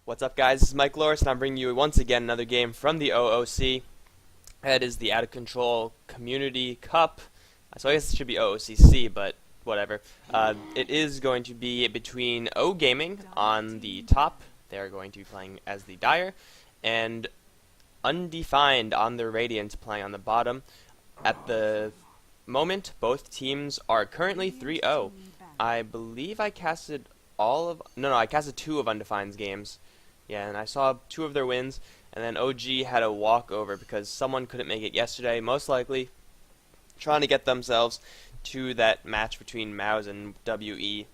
What's up, guys? This is Mike Loris, and I'm bringing you once again another game from the OOC. That is the Out of Control Community Cup. So I guess it should be OOCC, but whatever. It is going to be between oGaming on the top. They're going to be playing as the Dire, and Undefined on the Radiant playing on the bottom. At the moment, both teams are currently 3-0. I believe I casted I casted 2 of Undefined's games. Yeah, and I saw 2 of their wins, and then OG had a walkover because someone couldn't make it yesterday, most likely trying to get themselves to that match between Mouse and WE.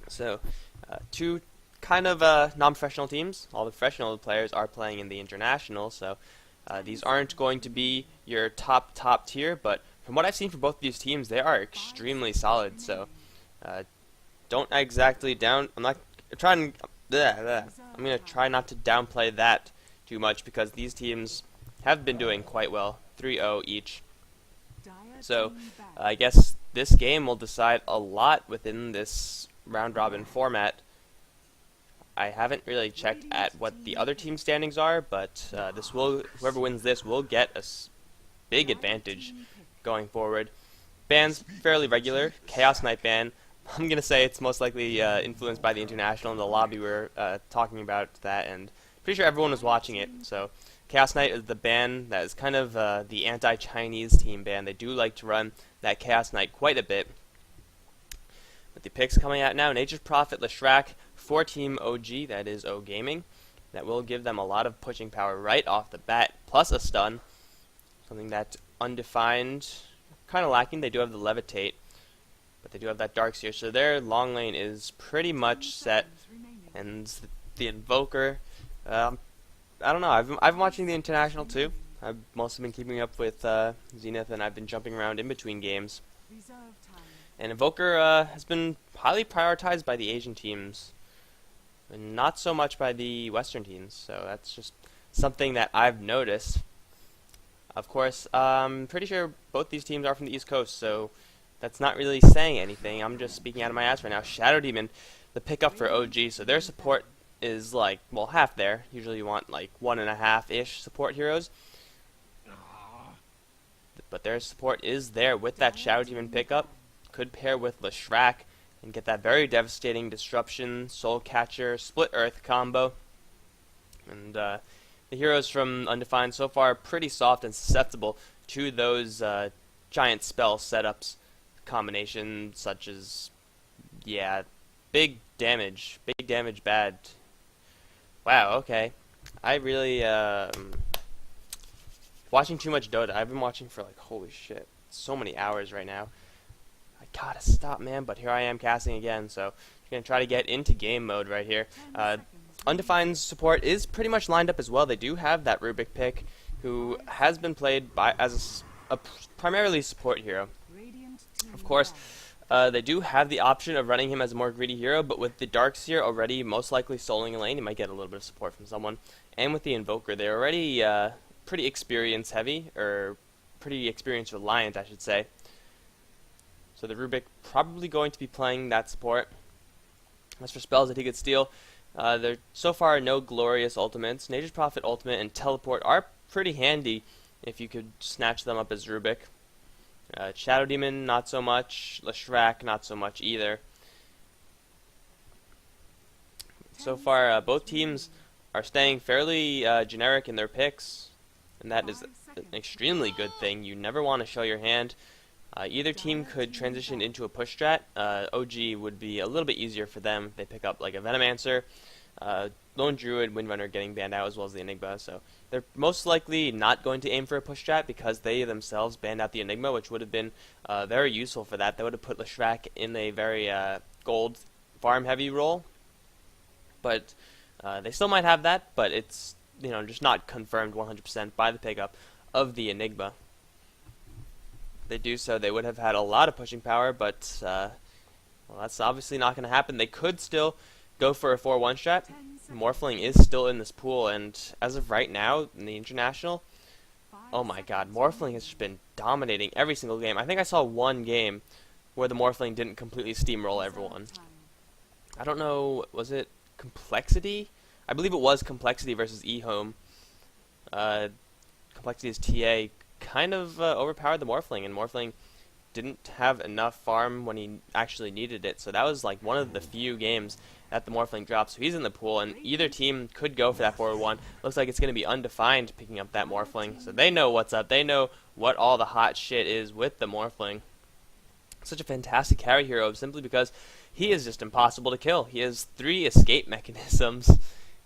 So, 2 kind of non-professional teams. All the professional players are playing in the international, so these aren't going to be your top tier, but from what I've seen from both of these teams, they are extremely solid, so don't exactly I'm going to try not to downplay that too much because these teams have been doing quite well, 3-0 each. So I guess this game will decide a lot within this round-robin format. I haven't really checked at what the other team standings are, but whoever wins this will get a big advantage going forward. Bans fairly regular. Chaos Knight ban. I'm going to say it's most likely influenced by the international. In the lobby we were talking about that, and pretty sure everyone was watching it. So Chaos Knight is the ban that is kind of the anti-Chinese team ban. They do like to run that Chaos Knight quite a bit. With the picks coming out now, Nature's Prophet, Leshrac for Team OG, that is oGaming. That will give them a lot of pushing power right off the bat, plus a stun. Something that Undefined kind of lacking. They do have the Levitate, but they do have that Darkseer, so their long lane is pretty much set. And the Invoker, I don't know, I've been watching the International too. I've mostly been keeping up with Zenith, and I've been jumping around in between games. And Invoker has been highly prioritized by the Asian teams, and not so much by the Western teams, so that's just something that I've noticed. Of course, I'm pretty sure both these teams are from the East Coast, so that's not really saying anything. I'm just speaking out of my ass right now. Shadow Demon, the pickup for OG, so their support is like, well, half there. Usually you want like 1.5-ish support heroes. But their support is there with that Shadow Demon pickup. Could pair with Leshrac and get that very devastating Disruption, Soul Catcher, Split Earth combo. And the heroes from Undefined so far are pretty soft and susceptible to those giant spell setups combinations, such as, yeah, big damage bad. Wow, okay. I really watching too much Dota. I've been watching for like, holy shit, so many hours right now. I gotta stop, man, but here I am casting again, so I'm gonna try to get into game mode right here. Undefined's support is pretty much lined up as well. They do have that Rubik pick, who has been played as a primarily support hero. Of course, they do have the option of running him as a more greedy hero, but with the Darkseer already most likely soloing a lane, he might get a little bit of support from someone. And with the Invoker, they're already pretty experience heavy, or pretty experience reliant, I should say. So the Rubik probably going to be playing that support. As for spells that he could steal, there so far no glorious ultimates. Nature's Prophet ultimate and teleport are pretty handy if you could snatch them up as Rubik. Shadow Demon, not so much. Leshrac, not so much either. So far, both teams are staying fairly generic in their picks, and that is an extremely good thing. You never want to show your hand. Either team could transition into a push strat. OG would be a little bit easier for them if they pick up like a Venomancer, Lone Druid, Windrunner getting banned out, as well as the Enigma, so they're most likely not going to aim for a push strat because they themselves banned out the Enigma, which would have been very useful for that. They would have put Leshrac in a very gold farm heavy role, but they still might have that, but it's just not confirmed 100% by the pickup of the Enigma. If they do so, they would have had a lot of pushing power, but well, that's obviously not going to happen. They could still go for a 4-1 strat. Morphling is still in this pool, and as of right now, in the international, oh my god, Morphling has just been dominating every single game. I think I saw one game where the Morphling didn't completely steamroll everyone. I don't know, was it Complexity? I believe it was Complexity versus eHome. Uh, Complexity's TA kind of overpowered the Morphling, and Morphling didn't have enough farm when he actually needed it. So that was like one of the few games that the Morphling dropped. So he's in the pool, and either team could go for that 4-1. Looks like it's going to be Undefined picking up that Morphling. So they know what's up. They know what all the hot shit is with the Morphling. Such a fantastic carry hero simply because he is just impossible to kill. He has 3 escape mechanisms.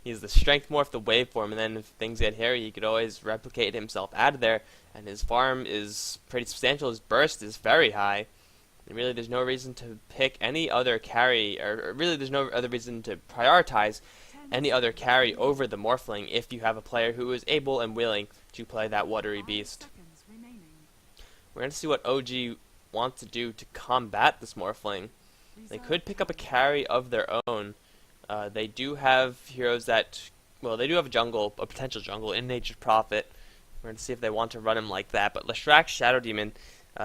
He has the strength morph, the waveform, and then if things get hairy, he could always replicate himself out of there. And his farm is pretty substantial. His burst is very high. And really, there's no reason to pick any other carry, or really, there's no other reason to prioritize any other carry over the Morphling if you have a player who is able and willing to play that watery beast. We're going to see what OG wants to do to combat this Morphling. They could pick up a carry of their own. They do have heroes that, well, they do have a potential jungle in Nature's Prophet. We're going to see if they want to run him like that. But Leshrac Shadow Demon,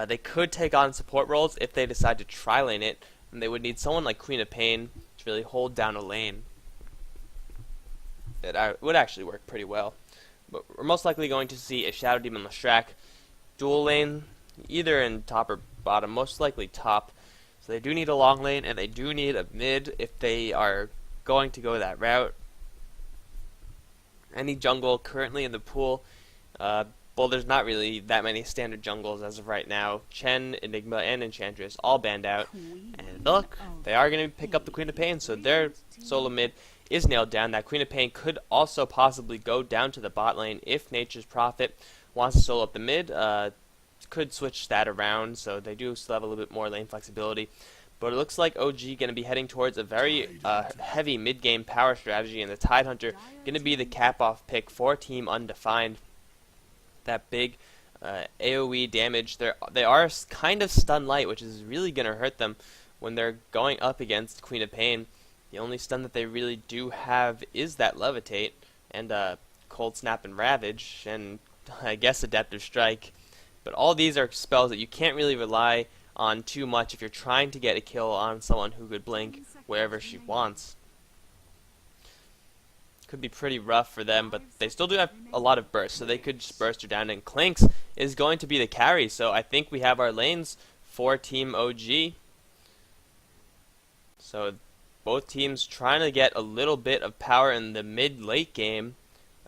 they could take on support roles if they decide to tri-lane it. And they would need someone like Queen of Pain to really hold down a lane. It would actually work pretty well. But we're most likely going to see a Shadow Demon Leshrac dual lane, either in top or bottom, most likely top. So they do need a long lane, and they do need a mid if they are going to go that route. Any jungle currently in the pool, well, there's not really that many standard jungles as of right now. Chen, Enigma, and Enchantress all banned out. And look, they are going to pick up the Queen of Pain, so their solo mid is nailed down. That Queen of Pain could also possibly go down to the bot lane if Nature's Prophet wants to solo up the mid. Could switch that around, so they do still have a little bit more lane flexibility. But it looks like OG going to be heading towards a very heavy mid-game power strategy, and the Tidehunter going to be the cap-off pick for Team Undefined. That big AoE damage, they are kind of stun light, which is really going to hurt them when they're going up against Queen of Pain. The only stun that they really do have is that Levitate, and Cold Snap and Ravage, and I guess Adaptive Strike. But all these are spells that you can't really rely on too much if you're trying to get a kill on someone who could blink wherever she wants. Could be pretty rough for them, but they still do have a lot of burst, so they could just burst her down. And Clinks is going to be the carry, so I think we have our lanes for Team OG. So both teams trying to get a little bit of power in the mid-late game.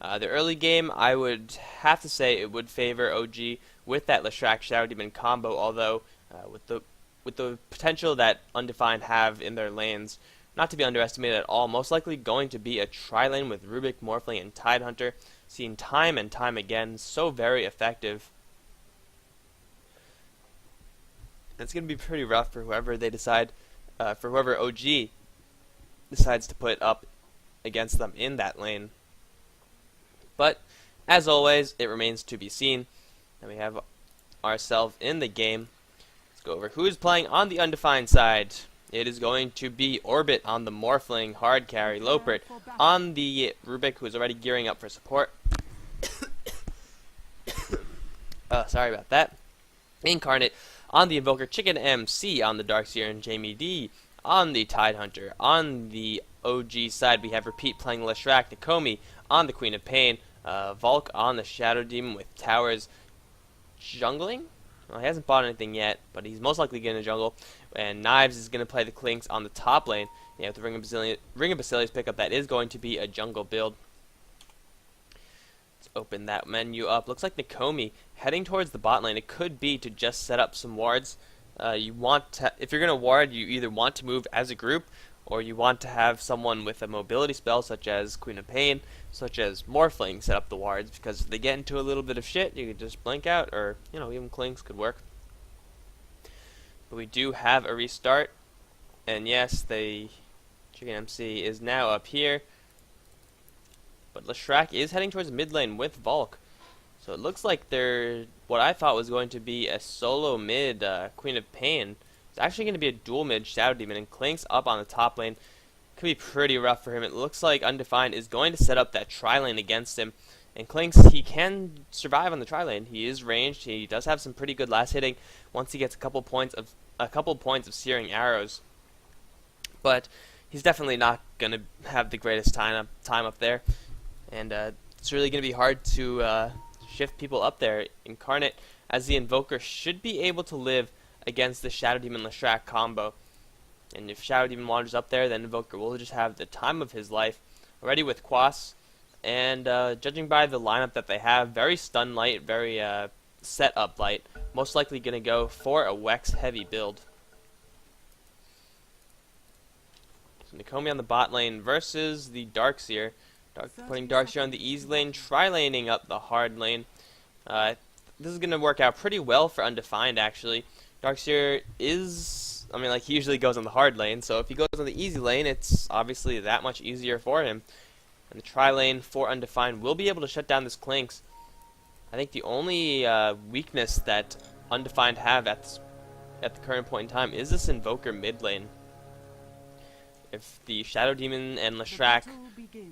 The early game, I would have to say it would favor OG with that Leshrac Shadow Demon combo, although with the potential that Undefined have in their lanes, not to be underestimated at all, most likely going to be a tri-lane with Rubik, Morphling, and Tidehunter, seen time and time again, so very effective. It's going to be pretty rough for whoever they decide, for whoever OG decides to put up against them in that lane. But, as always, it remains to be seen. And we have ourselves in the game. Let's go over who's playing on the Undefined side. It is going to be Orbit on the Morphling, hard carry, Lopert on the Rubik, who is already gearing up for support. Sorry about that. Incarnate on the Invoker, Chicken MC on the Darkseer, and Jamie D on the Tidehunter. On the OG side, we have Repeat playing Leshrac, Nakomi on the Queen of Pain, Volk on the Shadow Demon with Towers jungling. Well, he hasn't bought anything yet, but he's most likely going to jungle. And Knives is going to play the Clinks on the top lane. Yeah, with the Ring of Basilius pickup, that is going to be a jungle build. Let's open that menu up. Looks like Nakomi heading towards the bot lane. It could be to just set up some wards. You want to, if you're going to ward, you either want to move as a group, or you want to have someone with a mobility spell such as Queen of Pain, such as Morphling set up the wards, because if they get into a little bit of shit, you could just blink out, or, you know, even Clinks could work. But we do have a restart, and yes, the Chicken MC is now up here, but Leshrac is heading towards mid lane with Volk. So it looks like they're, what I thought was going to be a solo mid Queen of Pain, it's actually going to be a dual mid Shadow Demon, and Clinks up on the top lane. Could be pretty rough for him. It looks like Undefined is going to set up that tri-lane against him, and Clinks, he can survive on the tri-lane. He is ranged. He does have some pretty good last hitting once he gets a couple points of searing arrows. But he's definitely not going to have the greatest time up there, and it's really going to be hard to shift people up there. Incarnate, as the Invoker, should be able to live against the Shadow Demon Leshrac combo, and if Shadow Demon wanders up there, then Invoker will just have the time of his life already with Quas, and judging by the lineup that they have, very stun light, very set up light, most likely going to go for a Wex heavy build. So Nakomi on the bot lane versus the Darkseer. Putting Darkseer on the easy lane, tri-laning up the hard lane. This is going to work out pretty well for Undefined, actually. Darkseer is, I mean, like, he usually goes on the hard lane, so if he goes on the easy lane, it's obviously that much easier for him. And the tri-lane for Undefined will be able to shut down this Clinks. I think the only weakness that Undefined have at the current point in time is this Invoker mid lane. If the Shadow Demon and Leshrac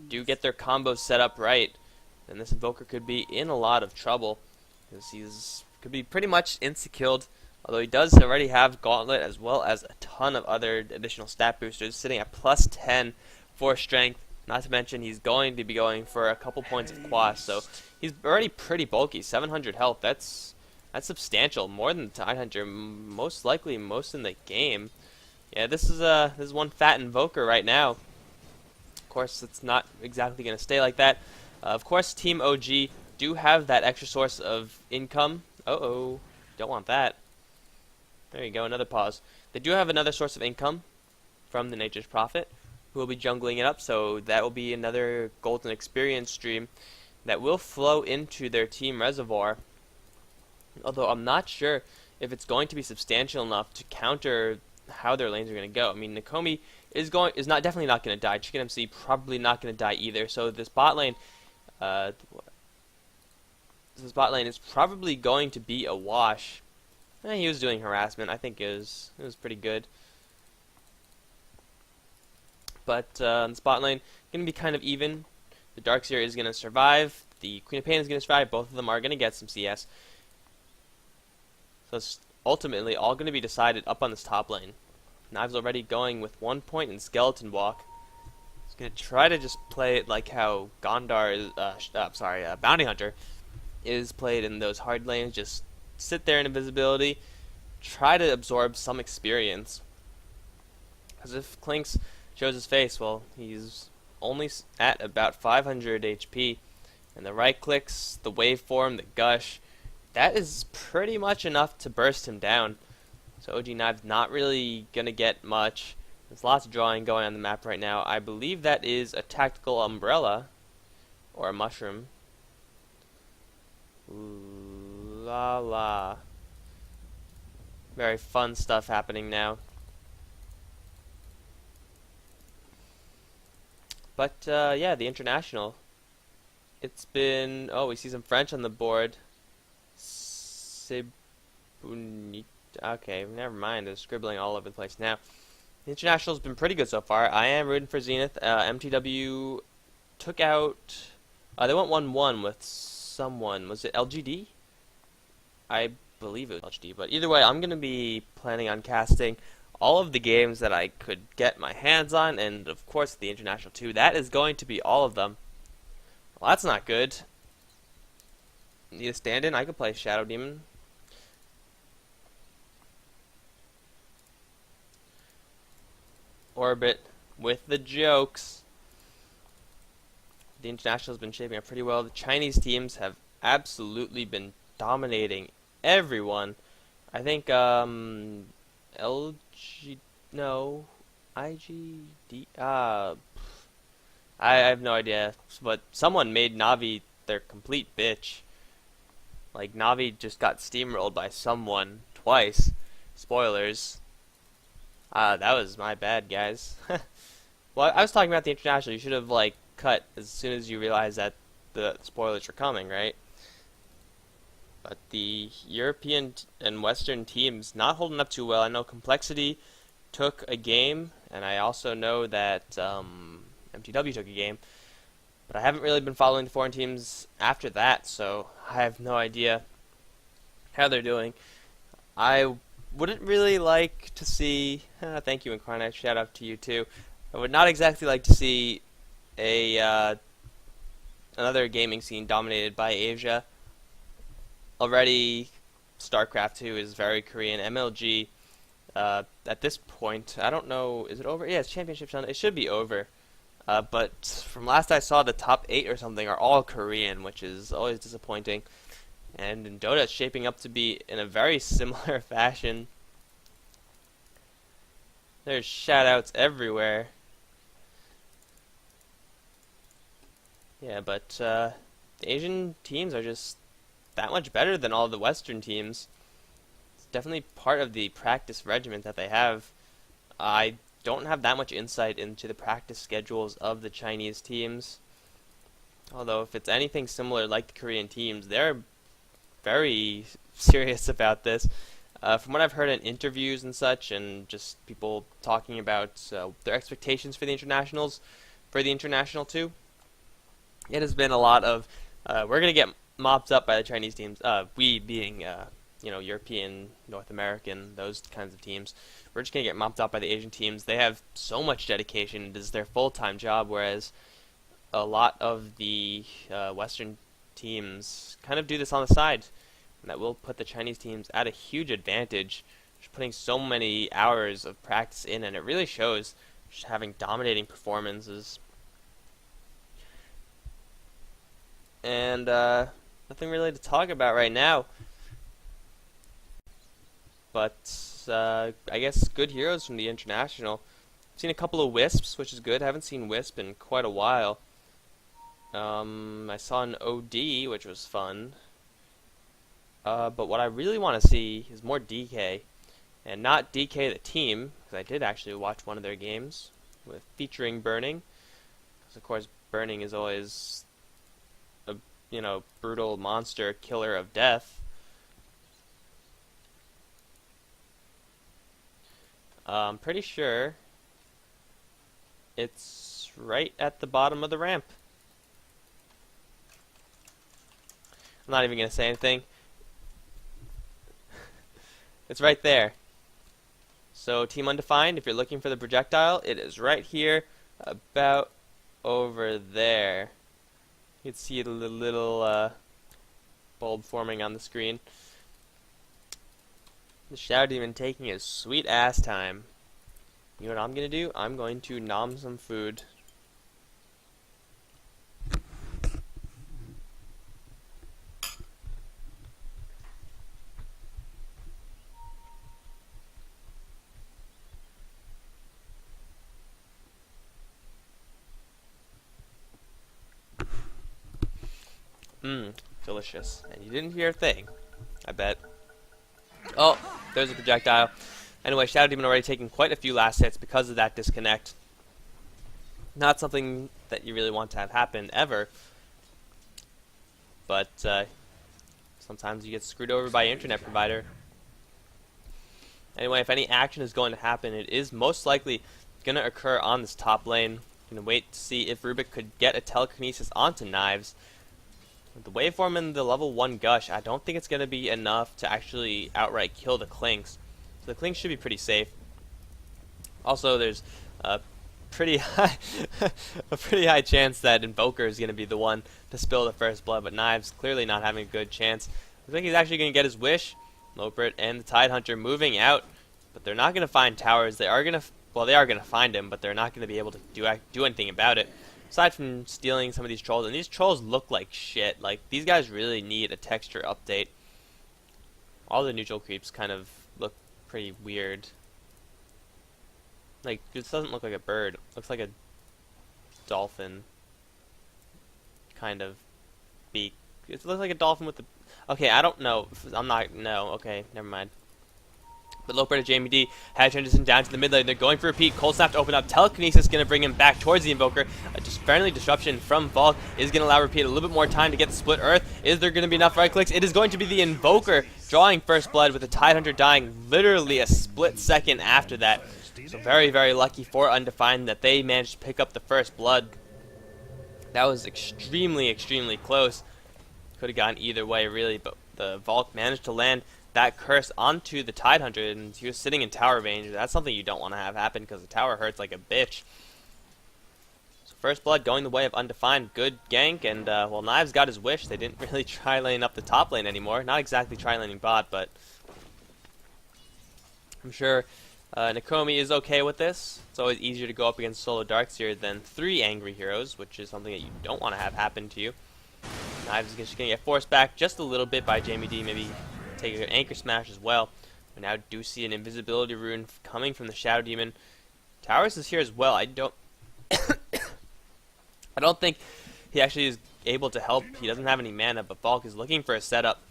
do get their combos set up right, then this Invoker could be in a lot of trouble, because he's could be pretty much insta-killed, although he does already have Gauntlet as well as a ton of other additional stat boosters, sitting at plus 10 for strength. Not to mention he's going to be going for a couple points of Quas, so he's already pretty bulky. 700 health, that's substantial, more than 900, most likely most in the game. Yeah, this is one fat Invoker right now. Of course, it's not exactly going to stay like that. Of course, Team OG do have that extra source of income. Uh-oh, don't want that. There you go, another pause. They do have another source of income from the Nature's Prophet, who will be jungling it up, so that will be another golden experience stream that will flow into their team reservoir. Although I'm not sure if it's going to be substantial enough to counter how their lanes are going to go. I mean, Nakomi is definitely not going to die. Chicken MC probably not going to die either. So this bot lane is probably going to be a wash. He was doing harassment. I think it was pretty good. But this bot lane going to be kind of even. The Darkseer is going to survive. The Queen of Pain is going to survive. Both of them are going to get some CS. So it's ultimately all going to be decided up on this top lane. Knives already going with 1 point in Skeleton Walk. He's going to try to just play it like how Gondar is, Bounty Hunter is played in those hard lanes. Just sit there in invisibility, try to absorb some experience. Because if Clinks shows his face, well, he's only at about 500 HP. And the right clicks, the waveform, the gush, that is pretty much enough to burst him down. So OG Knives not really going to get much. There's lots of drawing going on the map right now. I believe that is a tactical umbrella or a mushroom. Ooh, la la. Very fun stuff happening now. But yeah, the international. It's been, oh, we see some French on the board. Okay, never mind. They're scribbling all over the place now. The international's been pretty good so far. I am rooting for Zenith. MTW took out. They went 1-1 with someone. Was it LGD? I believe it was LGD. But either way, I'm going to be planning on casting all of the games that I could get my hands on, and of course the international too. That is going to be all of them. Well, that's not good. Need a stand-in? I could play Shadow Demon. Orbit with the jokes. The international has been shaping up pretty well. The Chinese teams have absolutely been dominating everyone. I think IGD. I have no idea, but someone made Navi their complete bitch. Like, Navi just got steamrolled by someone twice. Spoilers. That was my bad, guys. Well, I was talking about the international. You should have, like, cut as soon as you realized that the spoilers were coming, right? But the European and Western teams not holding up too well. I know Complexity took a game, and I also know that MTW took a game. But I haven't really been following the foreign teams after that, so I have no idea how they're doing. I wouldn't really like to see... thank you, Incarnate. Shout out to you, too. I would not exactly like to see a another gaming scene dominated by Asia. Already, StarCraft 2 is very Korean. MLG, at this point, I don't know, is it over? Yeah, it's Championship Channel. It should be over. But from last I saw, the top 8 or something are all Korean, which is always disappointing. And in Dota, it's shaping up to be in a very similar fashion. There's shoutouts everywhere. Yeah, but the Asian teams are just that much better than all the Western teams. It's definitely part of the practice regimen that they have. I don't have that much insight into the practice schedules of the Chinese teams. Although if it's anything similar like the Korean teams, they're very serious about this. From what I've heard in interviews and such, and just people talking about their expectations for the internationals, for the international too, it has been a lot of we're gonna get mopped up by the Chinese teams. We being European, North American, those kinds of teams. We're just gonna get mopped up by the Asian teams. They have so much dedication; it is their full-time job, whereas a lot of the Western teams kind of do this on the side. And that will put the Chinese teams at a huge advantage, just putting so many hours of practice in, and it really shows, just having dominating performances. And nothing really to talk about right now, but I guess good heroes from the international. I've seen a couple of Wisps, which is good. I haven't seen Wisp in quite a while. I saw an OD, which was fun. But what I really want to see is more DK, and not DK the team, because I did actually watch one of their games featuring Burning, because of course Burning is always a brutal monster killer of death. I'm pretty sure it's right at the bottom of the ramp. I'm not even gonna say anything. It's right there. So Team Undefined, if you're looking for the projectile, it is right here, about over there. You can see the little bulb forming on the screen. The Shadow Demon taking his sweet ass time. You know what I'm gonna do? I'm going to nom some food. Delicious. And you didn't hear a thing, I bet. Oh, there's a projectile. Anyway, Shadow Demon already taking quite a few last hits because of that disconnect. Not something that you really want to have happen ever, but sometimes you get screwed over by your internet provider. Anyway, if any action is going to happen, it is most likely going to occur on this top lane. I'm going to wait to see if Rubik could get a telekinesis onto Knives. With the waveform and the level 1 gush, I don't think it's going to be enough to actually outright kill the Clinks. So the Clinks should be pretty safe. Also, there's a pretty high chance that Invoker is going to be the one to spill the first blood, but Knives clearly not having a good chance. Looks like he's actually going to get his wish. Loprit and the Tidehunter moving out, but they're not going to find towers. They are going to find him, but they're not going to be able to do anything about it. Aside from stealing some of these trolls, and these trolls look like shit. Like, these guys really need a texture update. All the neutral creeps kind of look pretty weird. Like, this doesn't look like a bird. It looks like a dolphin kind of beak. It looks like a dolphin with the... Okay, I don't know. No, okay, never mind. But Loprit to JMD, had transition down to the mid lane. They're going for a peek. Cold Snap to open up. Telekinesis going to bring him back towards the Invoker. Just friendly disruption from Valk is going to allow Repeat a little bit more time to get the split Earth. Is there going to be enough right clicks? It is going to be the Invoker drawing first blood with the Tidehunter dying literally a split second after that. So very, very lucky for Undefined that they managed to pick up the first blood. That was extremely, extremely close. Could have gone either way, really, but the Valk managed to land that curse onto the Tidehunter, and he was sitting in tower range. That's something you don't want to have happen because the tower hurts like a bitch. First blood going the way of Undefined. Good gank, and well, Knives got his wish. They didn't really try laning up the top lane anymore. Not exactly try laning bot, but I'm sure Nakomi is okay with this. It's always easier to go up against solo Darkseer than 3 angry heroes, which is something that you don't want to have happen to you. Knives is just going to get forced back just a little bit by Jamie D. Maybe take an anchor smash as well. We now do see an invisibility rune coming from the Shadow Demon. Towers is here as well. I don't think he actually is able to help. He doesn't have any mana, but Valk is looking for a setup.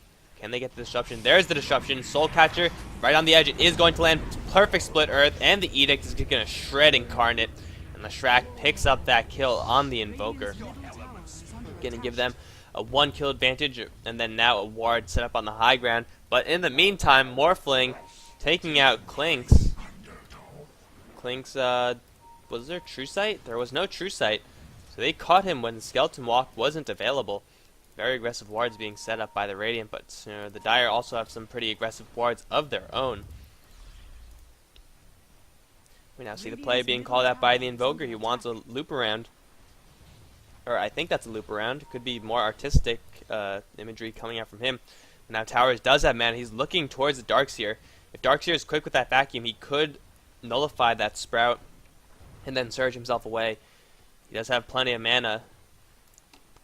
Can they get the disruption? There's the disruption. Soul Catcher right on the edge. It is going to land. Perfect split earth, and the Edict is going to shred Incarnate. And the Shrek picks up that kill on the Invoker. Going to give them a 1-kill advantage, and then now a ward set up on the high ground. But in the meantime, Morphling taking out Clinks. Clinks, was there True Sight? There was no True Sight. So they caught him when Skeleton Walk wasn't available. Very aggressive wards being set up by the Radiant, but the Dire also have some pretty aggressive wards of their own. We now see the play being called out by the Invoker. He wants a loop around. Or I think that's a loop around. It could be more artistic imagery coming out from him. Now Towers does have mana. He's looking towards the Darkseer. If Darkseer is quick with that vacuum, he could nullify that Sprout and then surge himself away. He does have plenty of mana.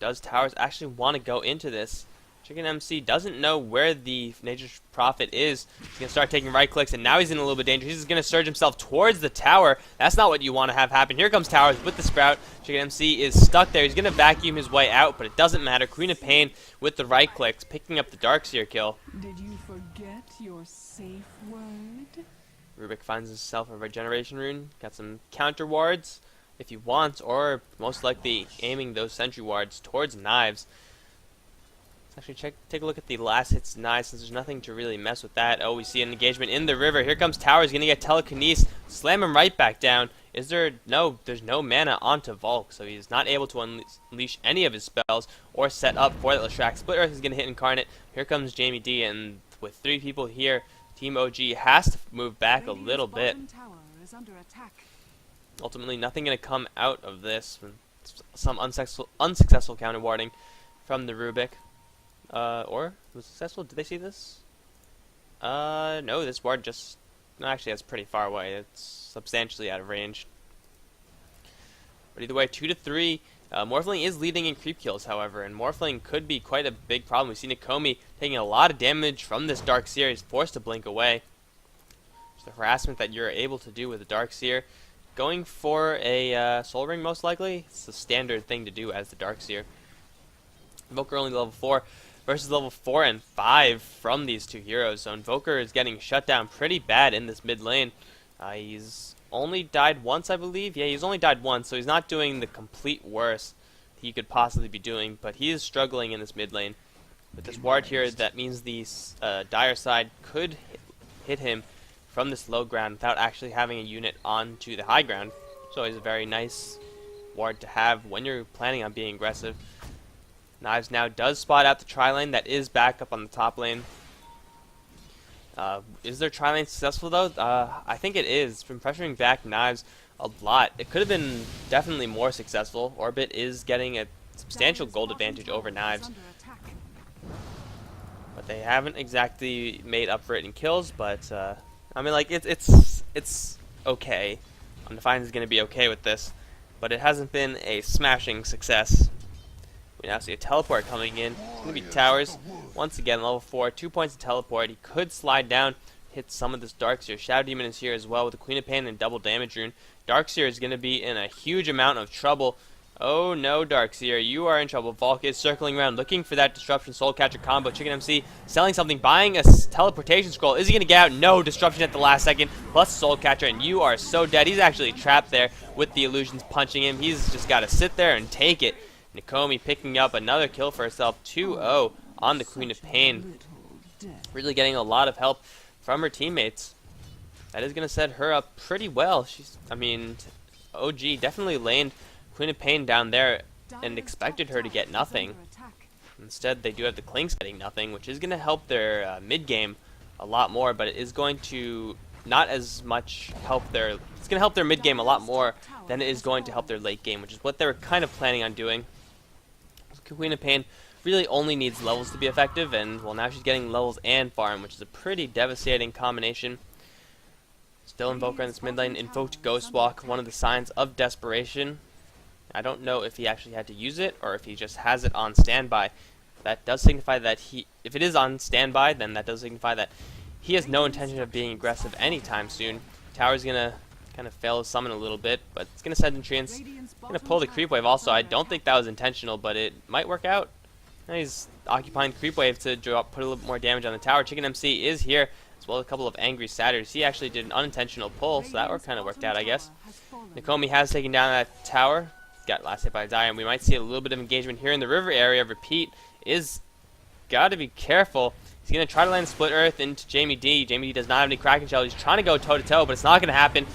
Does Towers actually want to go into this? Chicken MC doesn't know where the Nature's Prophet is. He's going to start taking right clicks, and now he's in a little bit of danger. He's just going to surge himself towards the tower. That's not what you want to have happen. Here comes Towers with the Sprout. Chicken MC is stuck there. He's going to vacuum his way out, but it doesn't matter. Queen of Pain with the right clicks, picking up the Darkseer kill. Did you forget your safe word? Rubik finds himself a regeneration rune. Got some counter wards if you want, or most likely aiming those sentry wards towards Knives. Let's actually take a look at the last hits Knives, since there's nothing to really mess with that. Oh, we see an engagement in the river. Here comes Towers, gonna get telekinesis, slam him right back down. Is there no? There's no mana onto Valk, so he's not able to unleash any of his spells or set up for that Leshrac. Split Earth is gonna hit Incarnate. Here comes Jamie D, and with 3 people here, Team OG has to move back a little bit. Ultimately, nothing going to come out of this. Some unsuccessful counter warding from the Rubik. Or was successful? Did they see this? No, this ward just actually that's pretty far away. It's substantially out of range. But either way, 2-3. Morphling is leading in creep kills, however, and Morphling could be quite a big problem. We see Nakomi taking a lot of damage from this Darkseer. He's forced to blink away. It's the harassment that you're able to do with the Darkseer. Going for a Soul Ring, most likely. It's the standard thing to do as the Darkseer. Invoker only level 4 versus level 4 and 5 from these 2 heroes. So Invoker is getting shut down pretty bad in this mid lane. He's only died once, I believe. Yeah, he's only died once, so he's not doing the complete worst he could possibly be doing, but he is struggling in this mid lane. With this ward here, that means the Dire side could hit him from this low ground without actually having a unit onto the high ground. So it's a very nice ward to have when you're planning on being aggressive. Knives now does spot out the tri-lane that is back up on the top lane. Is their tri-lane successful though? I think it is. From pressuring back Knives a lot. It could have been definitely more successful. Orbit is getting a substantial gold advantage over Knives. But they haven't exactly made up for it in kills, but I mean, like, it's okay. Undefined is going to be okay with this, but it hasn't been a smashing success. We now see a teleport coming in. It's going to be Towers. Once again, level 4, 2 points of teleport. He could slide down, hit some of this Darkseer. Shadow Demon is here as well with the Queen of Pain and double damage rune. Darkseer is going to be in a huge amount of trouble. Oh no, Darkseer, you are in trouble. Valk is circling around looking for that disruption soul catcher combo. Chicken MC selling something, buying a teleportation scroll. Is he going to get out? No, disruption at the last second, plus soul catcher, and you are so dead. He's actually trapped there with the illusions punching him. He's just got to sit there and take it. Nakomi picking up another kill for herself, 2-0 on the Queen of Pain. Really getting a lot of help from her teammates. That is going to set her up pretty well. I mean, OG definitely laned Queen of Pain down there and expected her to get nothing. Instead, they do have the Clinks getting nothing, which is going to help their mid-game a lot more, but it is going to not as much help their. It's going to help their mid game a lot more than it is going to help their late game, which is what they were kind of planning on doing. Queen of Pain really only needs levels to be effective, and well, now she's getting levels and farm, which is a pretty devastating combination. Still Invoker in this mid lane, invoked Ghost Walk, one of the signs of desperation. I don't know if he actually had to use it or if he just has it on standby. That does signify that if it is on standby, then that does signify that he has no intention of being aggressive anytime soon. Tower's gonna kind of fail his summon a little bit, but it's gonna send Nutrients. Gonna pull the creep wave also. I don't think that was intentional, but it might work out. Now he's occupying the creep wave to put a little more damage on the tower. Chicken MC is here, as well as a couple of angry satyrs. He actually did an unintentional pull, so that kind of worked out, I guess. Nakomi has taken down that tower. Got last hit by Dire, and we might see a little bit of engagement here in the river area. Repeat is gotta be careful. He's gonna try to land Split Earth into Jamie D. Jamie D does not have any Kraken Shell. He's trying to go toe to toe, but it's not gonna happen.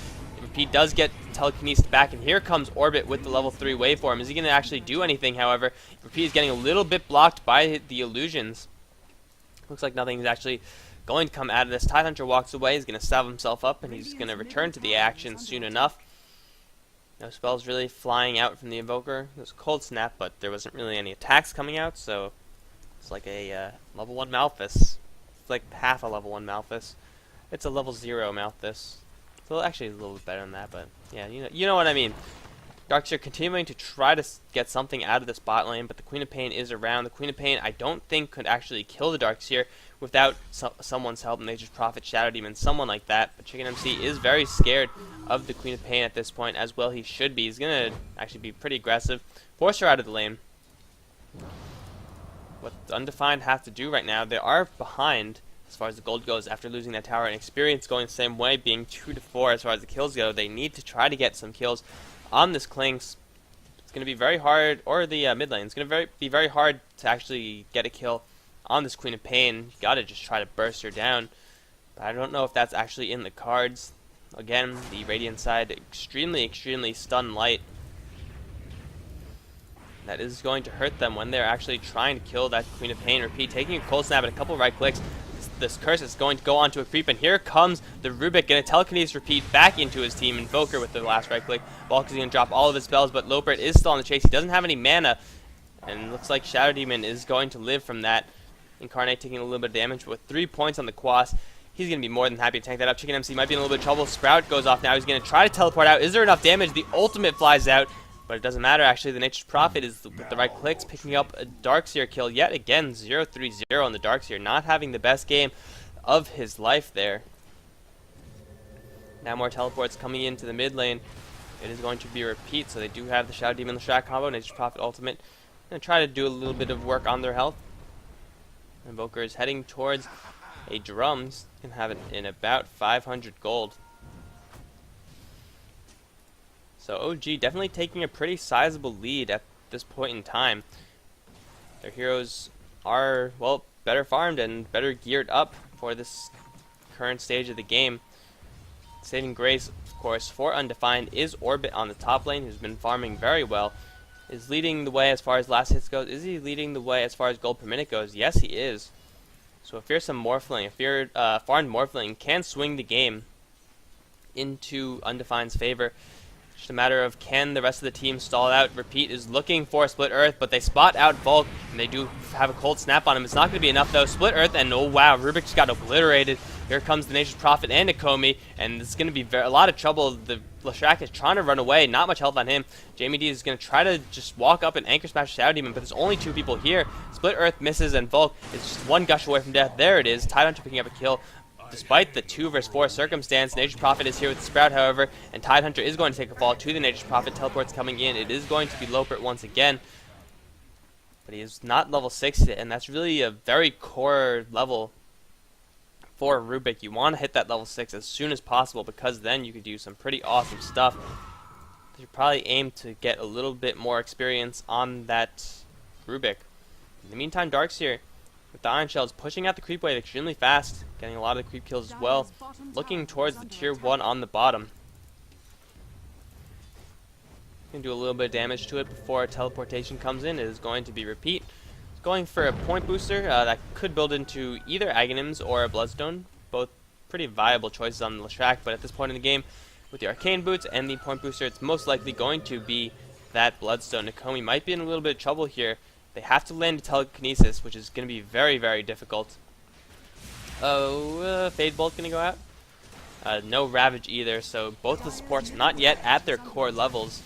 Repeat does get telekinesis back, and here comes Orbit with the level 3 waveform. Is he gonna actually do anything? However, Repeat is getting a little bit blocked by the illusions. Looks like nothing is actually going to come out of this. Tidehunter walks away. He's gonna salve himself up, and he's gonna return to the action soon enough. No spells really flying out from the Invoker. It was Cold Snap, but there wasn't really any attacks coming out, so it's like a level 1 Malthus. It's like half a level 1 Malthus. It's a level 0 Malthus. So actually a little bit better than that, but yeah, you know what I mean. Darkseer continuing to try to get something out of this bot lane, but the Queen of Pain is around. The Queen of Pain, I don't think, could actually kill the Darkseer without someone's help, Nature's Prophet, Shadow Demon, someone like that. But Chicken MC is very scared of the Queen of Pain at this point, as well he should be. He's going to actually be pretty aggressive. Force her out of the lane. What the Undefined have to do right now, they are behind as far as the gold goes after losing that tower, and Experience going the same way, being 2-4 as far as the kills go. They need to try to get some kills on this Clinks. It's going to be very hard, or the mid lane. It's going to be very hard to actually get a kill on this Queen of Pain. You got to just try to burst her down. But I don't know if that's actually in the cards. Again, the Radiant side extremely stun light. That is going to hurt them when they're actually trying to kill that Queen of Pain. Repeat, taking a cold snap and a couple right clicks. This curse is going to go onto a creep, and here comes the Rubik, going to telekinesis Repeat back into his team. Invoker with the last right click. Bulk is going to drop all of his spells, but Lopert is still on the chase. He doesn't have any mana, and looks like Shadow Demon is going to live from that. Incarnate taking a little bit of damage, but with 3 points on the Quas, he's going to be more than happy to tank that up. Chicken MC might be in a little bit of trouble. Sprout goes off now. He's going to try to teleport out. Is there enough damage? The ultimate flies out, but it doesn't matter. Actually, the Nature's Prophet is with the right clicks picking up a Darkseer kill yet again. 0-3-0 on the Darkseer, not having the best game of his life there. Now more teleports coming into the mid lane. It is going to be a Repeat, so they do have the Shadow Demon Leshrac combo. Nature's Prophet ultimate. Going to try to do a little bit of work on their health. Invoker is heading towards a Drums. Can have it in about 500 gold. So OG definitely taking a pretty sizable lead at this point in time. Their heroes are, well, better farmed and better geared up for this current stage of the game. Saving grace, of course, for Undefined is Orbit on the top lane, who's been farming very well. Is leading the way as far as last hits goes. Is he leading the way as far as gold per minute goes? Yes, he is. So a fearsome Morphling, a farmed Morphling can swing the game into Undefined's favor. Just a matter of can the rest of the team stall out. Repeat is looking for Split Earth, but they spot out Volk, and they do have a cold snap on him. It's not going to be enough, though. Split Earth, and oh wow, Rubik just got obliterated. Here comes the Nature's Prophet and Nakomi, and it's going to be a lot of trouble. The Leshrac is trying to run away, not much health on him. Jamie D is going to try to just walk up and Anchor Smash Shadow Demon, but there's only 2 people here. Split Earth misses, and Volk is just 1 gush away from death. There it is. Tidehunter picking up a kill. Despite the 2 versus 4 circumstance, Nature's Prophet is here with the Sprout, however, and Tidehunter is going to take a fall to the Nature's Prophet. Teleport's coming in. It is going to be Lopert once again, but he is not level 6 yet, and that's really a very core level for Rubik. You want to hit that level 6 as soon as possible, because then you could do some pretty awesome stuff. You should probably aim to get a little bit more experience on that Rubik. In the meantime, Darkseer with the Iron Shells pushing out the creep wave extremely fast, getting a lot of the creep kills as well, looking towards the tier 1 on the bottom. Can do a little bit of damage to it before teleportation comes in. It is going to be Repeat. It's going for a point booster that could build into either Aghanims or a Bloodstone. Both pretty viable choices on the Leshrac, but at this point in the game, with the Arcane Boots and the Point Booster, it's most likely going to be that Bloodstone. Nakomi might be in a little bit of trouble here. They have to land Telekinesis, which is going to be very, very difficult. Oh, Fade Bolt going to go out? No Ravage either, so both the supports not yet at their core levels.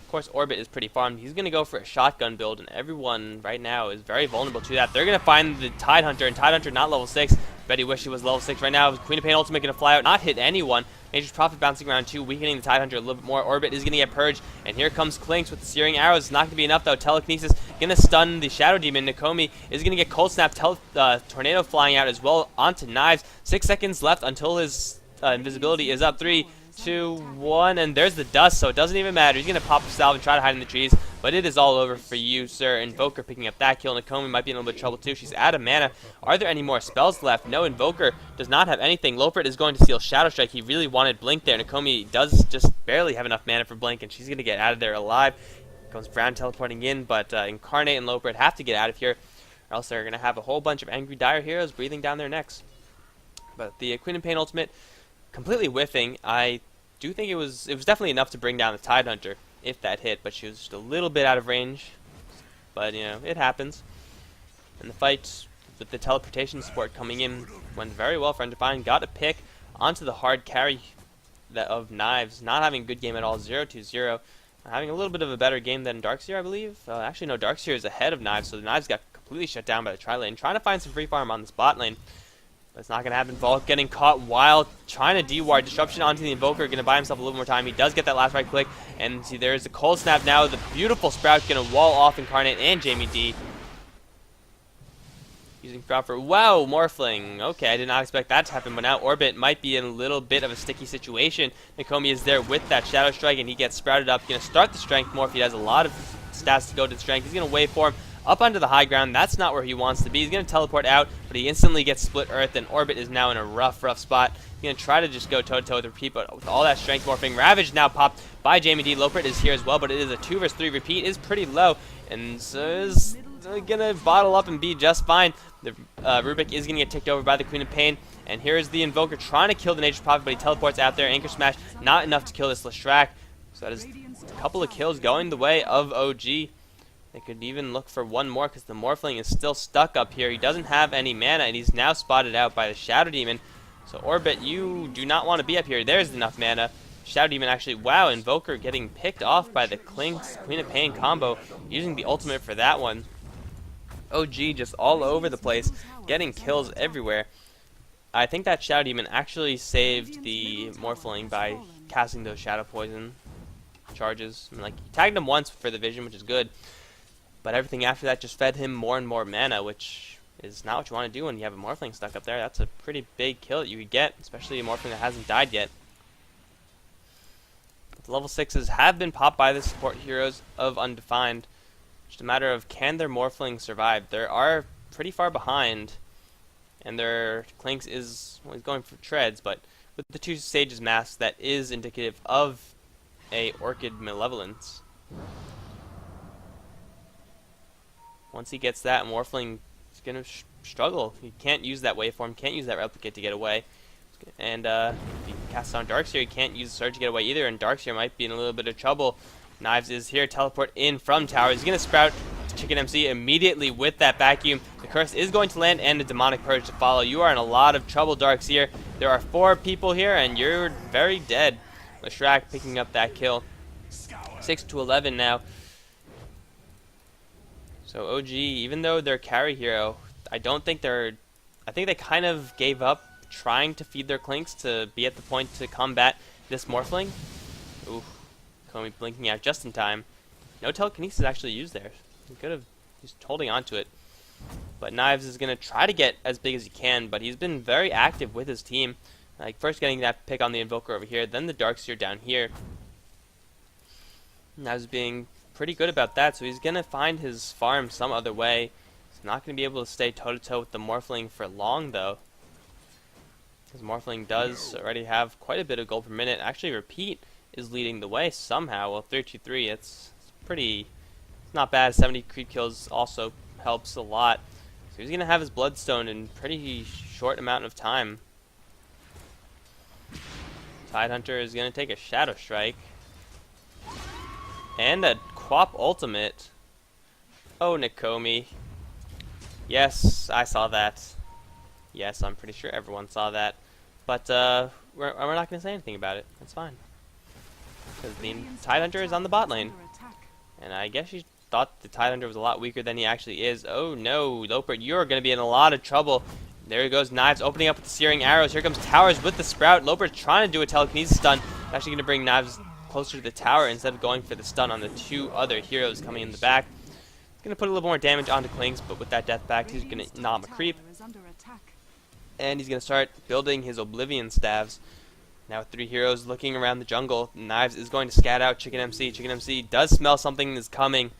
Of course, Orbit is pretty farmed. He's going to go for a shotgun build, and everyone right now is very vulnerable to that. They're going to find the Tidehunter, and Tidehunter not level 6. Bet he wish he was level 6 right now. Queen of Pain ultimate going to fly out, not hit anyone. Nature's Prophet bouncing around too, weakening the Tidehunter a little bit more. Orbit is going to get purged, and here comes Clinks with the Searing Arrows. It's not going to be enough though. Telekinesis going to stun the Shadow Demon. Nakomi is going to get Cold Snap. Tornado flying out as well onto Knives. 6 seconds left until his invisibility is up. 3, 2, 1, and there's the dust, so it doesn't even matter. He's going to pop a salve and try to hide in the trees, but it is all over for you, sir. Invoker picking up that kill. Nakomi might be in a little bit of trouble too. She's out of mana. Are there any more spells left? No, Invoker does not have anything. Lopert is going to steal Shadow Strike. He really wanted Blink there. Nakomi does just barely have enough mana for Blink, and she's going to get out of there alive. Comes Brown teleporting in, but Incarnate and Lopert have to get out of here, or else they're going to have a whole bunch of angry Dire Heroes breathing down their necks. But the Queen of Pain ultimate, completely whiffing. I do think it was definitely enough to bring down the Tidehunter if that hit, but she was just a little bit out of range. But you know, it happens. And the fight with the teleportation support coming in went very well for Undefined. Got a pick onto the hard carry of Knives, not having a good game at all. 0-2-0. Having a little bit of a better game than Darkseer, I believe. Actually, no, Darkseer is ahead of Knives, so the Knives got completely shut down by the tri-lane. Trying to find some free farm on the spot lane. But it's not going to happen. Volk getting caught while trying to D-ward. Disruption onto the Invoker. Going to buy himself a little more time. He does get that last right click. And see, there's the Cold Snap now. The beautiful Sprout going to wall off Incarnate and Jamie D. Using Sprout for... Wow, Morphling. Okay, I did not expect that to happen. But now Orbit might be in a little bit of a sticky situation. Nakomi is there with that Shadow Strike. And he gets sprouted up. Going to start the Strength Morph. He has a lot of stats to go to the Strength. He's going to wave for him. Up onto the high ground. That's not where he wants to be. He's going to teleport out, but he instantly gets split earth, and Orbit is now in a rough spot. He's going to try to just go toe-to-toe with Repeat, but with all that strength morphing. Ravage now popped by Jamie D. Lopert is here as well, but it is a 2 vs 3. Repeat is pretty low, and so is going to bottle up and be just fine. The Rubik is going to get ticked over by the Queen of Pain, and here is the Invoker trying to kill the Nature's Prophet, but he teleports out there. Anchor Smash, not enough to kill this Leshrac. So that is a couple of kills going the way of OG. They could even look for one more because the Morphling is still stuck up here. He doesn't have any mana, and he's now spotted out by the Shadow Demon. So Orbit, you do not want to be up here. There's enough mana. Shadow Demon actually, wow, Invoker getting picked off by the Clinks Queen of Pain combo, using the ultimate for that one. OG just all over the place, getting kills everywhere. I think that Shadow Demon actually saved the Morphling by casting those Shadow Poison charges. I mean, like, he tagged him once for the vision, which is good. But everything after that just fed him more and more mana, which is not what you want to do when you have a Morphling stuck up there. That's a pretty big kill that you could get, especially a Morphling that hasn't died yet. But the level 6s have been popped by the support heroes of Undefined. Just a matter of, can their Morphling survive? They are pretty far behind, and their Clinks is, well, he's going for treads, but with the 2 Sages masks, that is indicative of a Orchid Malevolence. Once he gets that, Morphling is going to struggle. He can't use that waveform, can't use that replicate to get away. And if he casts on Darkseer, he can't use Surge to get away either, and Darkseer might be in a little bit of trouble. Knives is here, teleport in from tower. He's going to Sprout Chicken MC immediately with that vacuum. The curse is going to land, and a Demonic Purge to follow. You are in a lot of trouble, Darkseer. There are 4 people here, and you're very dead. Leshrac picking up that kill. 6-11 now. So OG, even though they're carry hero, I think they kind of gave up trying to feed their Clinks to be at the point to combat this Morphling. Ooh, Komi blinking out just in time. No telekinesis actually used there. He could have just holding on to it. But Knives is going to try to get as big as he can, but he's been very active with his team. Like, first getting that pick on the Invoker over here, then the Darkseer down here. Knives being pretty good about that, so he's going to find his farm some other way. He's not going to be able to stay toe-to-toe with the Morphling for long, though. Because Morphling does already have quite a bit of gold per minute. Actually, Repeat is leading the way somehow. Well, 3-2-3, it's pretty... It's not bad. 70 creep kills also helps a lot. So he's going to have his Bloodstone in pretty short amount of time. Tidehunter is going to take a Shadow Strike. And a Quap Ultimate. Oh, Nakomi. Yes, I saw that. Yes, I'm pretty sure everyone saw that. But we're not going to say anything about it. That's fine. Because the Tidehunter is on the bot lane. And I guess you thought the Tidehunter was a lot weaker than he actually is. Oh no, Loper, you're going to be in a lot of trouble. There goes Knives opening up with the Searing Arrows. Here comes Towers with the Sprout. Loper's trying to do a telekinesis stun. Actually going to bring Knives closer to the tower instead of going for the stun on the two other heroes coming in the back. He's going to put a little more damage onto Klings, but with that death back, he's going to nom a creep. And he's going to start building his Oblivion Staves. Now with 3 heroes looking around the jungle, Knives is going to scat out Chicken MC. Chicken MC does smell something is coming.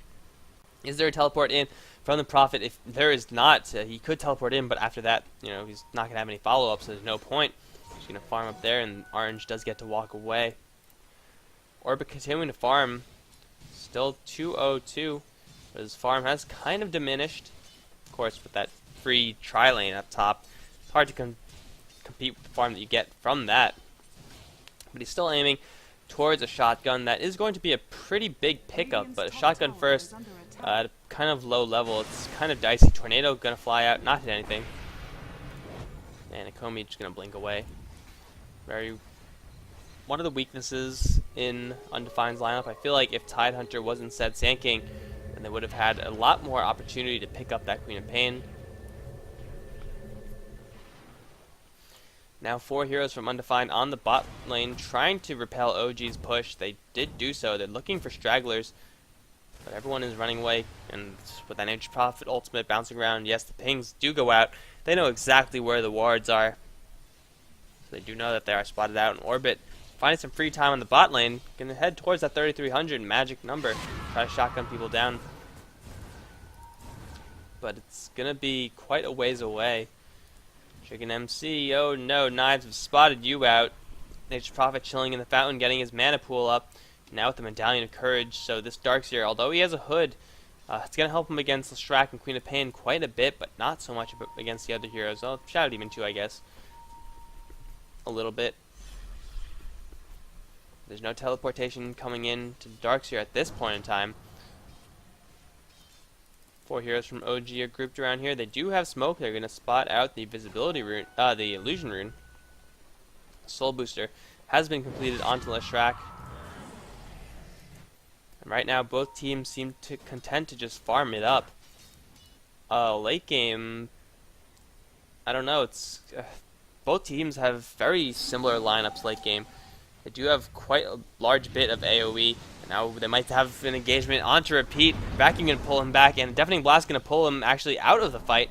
Is there a teleport in from the Prophet? If there is not, he could teleport in, but after that, you know, he's not going to have any follow-ups, so there's no point. He's going to farm up there, and Orange does get to walk away. Orbit continuing to farm. Still 2-0-2. But his farm has kind of diminished. Of course, with that free tri-lane up top, it's hard to compete with the farm that you get from that. But he's still aiming towards a shotgun. That is going to be a pretty big pickup, but a shotgun first at a kind of low level. It's kind of dicey. Tornado going to fly out, not hit anything. And Nakomi just going to blink away. One of the weaknesses in Undefined's lineup, I feel like if Tidehunter was instead Sand King, then they would have had a lot more opportunity to pick up that Queen of Pain. Now 4 heroes from Undefined on the bot lane trying to repel OG's push. They did do so. They're looking for stragglers, but everyone is running away. And with that Nature's Prophet ultimate bouncing around, yes, the pings do go out. They know exactly where the wards are. So they do know that they are spotted out in orbit. Finding some free time on the bot lane. Going to head towards that 3,300 magic number. Try to shotgun people down. But it's going to be quite a ways away. Chicken MC, oh no, Knives have spotted you out. Nature's Prophet chilling in the fountain, getting his mana pool up. Now with the Medallion of Courage, so this Darkseer, although he has a hood, it's going to help him against Lestrak and Queen of Pain quite a bit, but not so much against the other heroes. Well, Shadow Demon too, I guess. A little bit. There's no teleportation coming in to Darkseer at this point in time. 4 heroes from OG are grouped around here. They do have smoke. They're going to spot out the visibility rune, the illusion rune. Soul booster has been completed onto Lestrak. And right now, both teams seem to content to just farm it up. Late game, I don't know. It's both teams have very similar lineups late game. They do have quite a large bit of AoE. And now they might have an engagement onto Repeat. Vacuum going to pull him back, and Deafening Blast going to pull him actually out of the fight.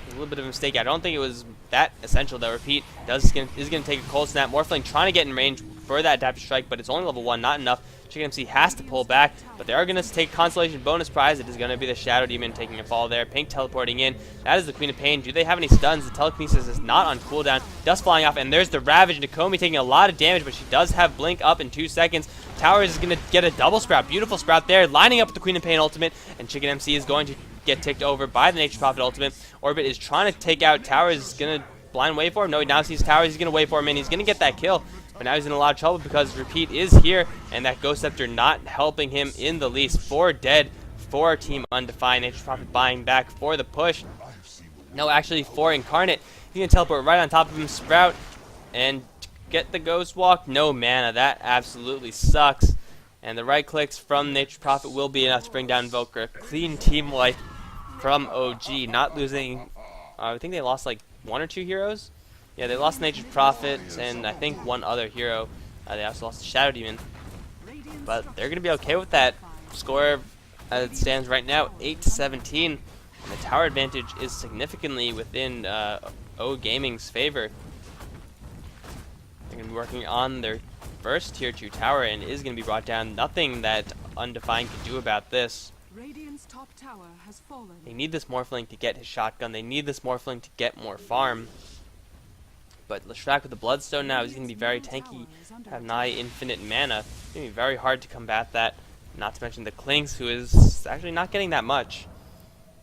A little bit of a mistake. I don't think it was that essential though. Repeat is going to take a cold snap. Morphling trying to get in range for that Adaptive Strike, but it's only level 1, not enough. Chicken MC has to pull back, but they are going to take Constellation bonus prize. It is going to be the Shadow Demon taking a fall there. Pink teleporting in. That is the Queen of Pain. Do they have any stuns? The telekinesis is not on cooldown. Dust flying off, and there's the Ravage. Nakomi taking a lot of damage, but she does have Blink up in 2 seconds. Towers is going to get a double Sprout. Beautiful Sprout there, lining up with the Queen of Pain ultimate, and Chicken MC is going to get ticked over by the Nature's Prophet ultimate. Orbit is trying to take out Towers. Is going to blind wait for him. No, he now sees Towers. He's going to wait for him, and he's going to get that kill. But now he's in a lot of trouble because Repeat is here, and that Ghost Scepter not helping him in the least. 4 dead for Team Undefined. Nature's Prophet buying back for the push. No, actually 4 Incarnate. He's going to teleport right on top of him, Sprout, and get the Ghost Walk. No mana. That absolutely sucks. And the right clicks from Nature's Prophet will be enough to bring down Invoker. Clean team wipe from OG. Not losing, I think they lost like 1 or 2 heroes. Yeah, they lost Nature's Prophet and I think 1 other hero. They also lost the Shadow Demon. But they're going to be okay with that score as it stands right now, 8-17. And the tower advantage is significantly within oGaming's favor. They're going to be working on their first tier 2 tower and is going to be brought down. Nothing that Undefined can do about this. Radiant's top tower has fallen. They need this Morphling to get his shotgun. They need this Morphling to get more farm. But Lestrak with the Bloodstone now is going to be very tanky, have nigh infinite mana. It's going to be very hard to combat that. Not to mention the Klings, who is actually not getting that much.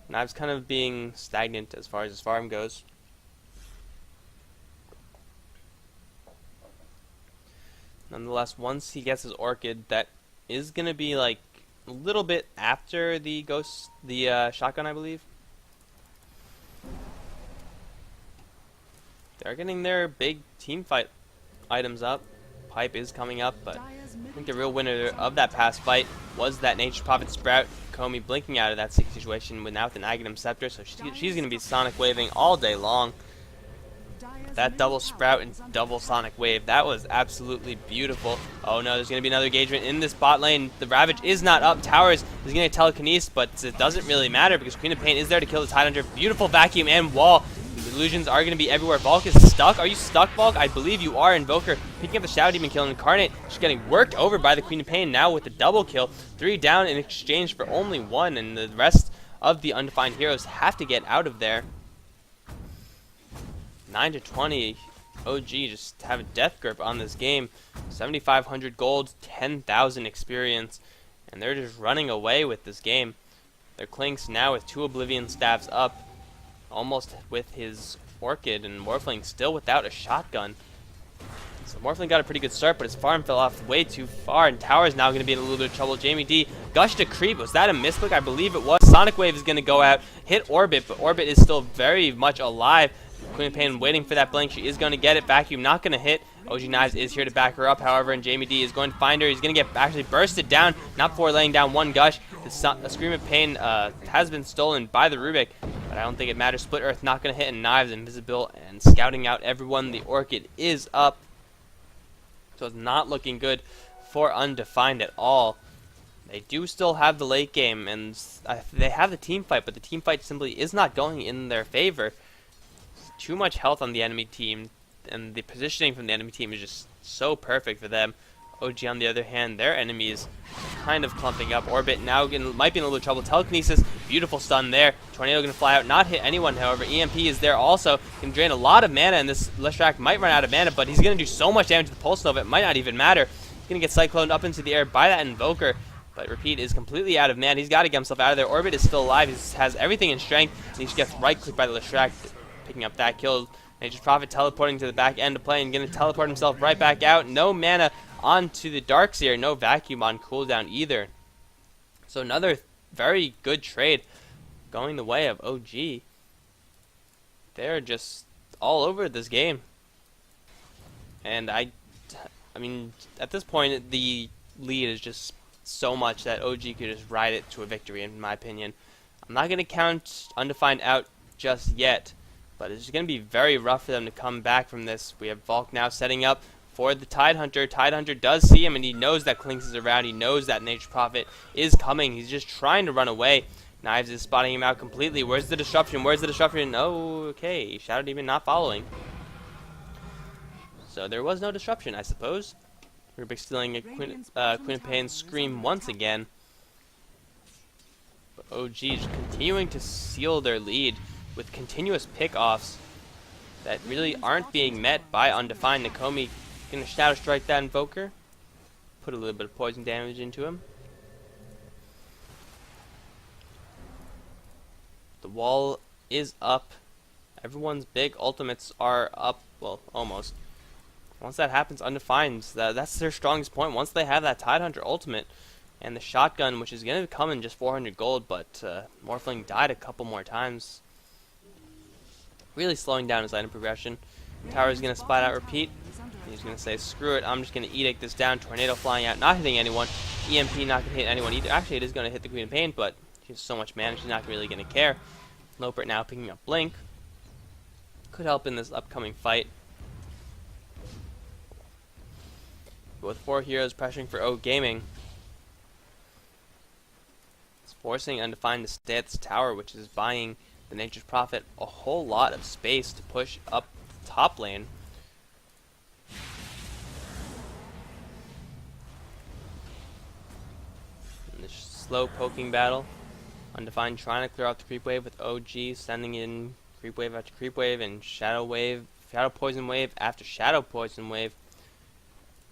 Knives kind of being stagnant as far as his farm goes. Nonetheless, once he gets his Orchid, that is going to be like a little bit after the shotgun, I believe. They're getting their big team fight items up. Pipe is coming up, but I think the real winner of that past fight was that Nature's Prophet Sprout. Komi blinking out of that situation with now with an Aghanim Scepter, so she's going to be Sonic Waving all day long. That double Sprout and double Sonic Wave, that was absolutely beautiful. Oh no, there's going to be another engagement in this bot lane. The Ravage is not up. Towers is going to telekinesis, but it doesn't really matter because Queen of Pain is there to kill the Tidehunter. Beautiful vacuum and wall. The illusions are going to be everywhere. Volk is stuck. Are you stuck, Volk? I believe you are. Invoker picking up the Shadow Demon kill. Incarnate just getting worked over by the Queen of Pain now with the double kill. 3 down in exchange for only 1, and the rest of the Undefined heroes have to get out of there. 9-20. OG just have a death grip on this game. 7,500 gold, 10,000 experience, and they're just running away with this game. Their Clinks now with 2 Oblivion Staffs up, almost with his Orchid, and Morphling still without a shotgun. So Morphling got a pretty good start, but his farm fell off way too far, and Tower's now going to be in a little bit of trouble. Jamie D gushed a creep. Was that a misclick? I believe it was. Sonic Wave is going to go out, hit Orbit, but Orbit is still very much alive. Queen of Pain waiting for that blink. She is going to get it. Vacuum not going to hit. OG Knives is here to back her up, however, and Jamie D is going to find her. He's going to get actually bursted down, not before laying down 1 gush. The Scream of Pain has been stolen by the Rubik, but I don't think it matters. Split Earth not going to hit, and Knives invisible and scouting out everyone. The Orchid is up, so it's not looking good for Undefined at all. They do still have the late game, and they have the team fight, but the team fight simply is not going in their favor. Too much health on the enemy team, and the positioning from the enemy team is just so perfect for them. OG, on the other hand, their enemy is kind of clumping up. Orbit now might be in a little trouble. Telekinesis, beautiful stun there. Tornado going to fly out, not hit anyone, however. EMP is there also. Can drain a lot of mana, and this Leshrac might run out of mana, but he's going to do so much damage to the Pulse Nova, it might not even matter. He's going to get cycloned up into the air by that Invoker, but Repeat is completely out of mana. He's got to get himself out of there. Orbit is still alive. He has everything in strength, and he just gets right-clicked by the Leshrac, picking up that kill. Nature's Prophet teleporting to the back end of play and going to teleport himself right back out. No mana onto the Darkseer. No vacuum on cooldown either. So another very good trade going the way of OG. They're just all over this game. And I mean, at this point, the lead is just so much that OG could just ride it to a victory, in my opinion. I'm not going to count Undefined out just yet, but it's going to be very rough for them to come back from this. We have Volk now setting up for the Tidehunter. Tidehunter does see him, and he knows that Clinks is around. He knows that Nature's Prophet is coming. He's just trying to run away. Knives is spotting him out completely. Where's the disruption? Where's the disruption? Oh, okay. Shadow Demon not following. So there was no disruption, I suppose. Rubik stealing a Queen of Pain's Scream once again. But OG is continuing to seal their lead with continuous pick-offs that really aren't being met by Undefined. Nakomi gonna Shadow Strike that Invoker. Put a little bit of poison damage into him. The wall is up. Everyone's big ultimates are up. Well, almost. Once that happens, Undefined, that's their strongest point. Once they have that Tidehunter ultimate and the shotgun, which is going to come in just 400 gold, but Morphling died a couple more times, really slowing down his item progression. Tower's going to spot out Repeat. He's going to say, screw it, I'm just going to edict this down. Tornado flying out, not hitting anyone. EMP not going to hit anyone either. Actually, it is going to hit the Queen of Pain, but she has so much mana, she's not really going to care. Lopert now picking up Blink. Could help in this upcoming fight. But with 4 heroes pressuring for oGaming, it's forcing Undefined to stay at this tower, which is buying the Nature's Prophet a whole lot of space to push up the top lane. In this slow poking battle, Undefined trying to clear out the creep wave with OG, sending in creep wave after creep wave and shadow poison wave after shadow poison wave.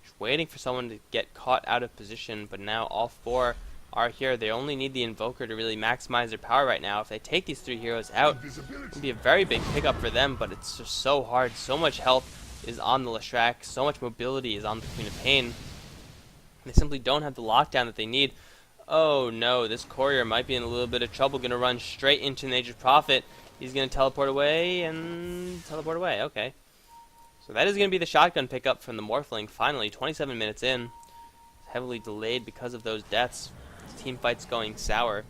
Just waiting for someone to get caught out of position, but now all 4 are here. They only need the Invoker to really maximize their power right now. If they take these 3 heroes out, it would be a very big pickup for them, but it's just so hard. So much health is on the Leshrac. So much mobility is on the Queen of Pain. They simply don't have the lockdown that they need. Oh no, this courier might be in a little bit of trouble. Gonna run straight into Nature's Prophet. He's gonna teleport away and teleport away. Okay. So that is gonna be the shotgun pickup from the Morphling. Finally, 27 minutes in. Heavily delayed because of those deaths. His team fight's going sour.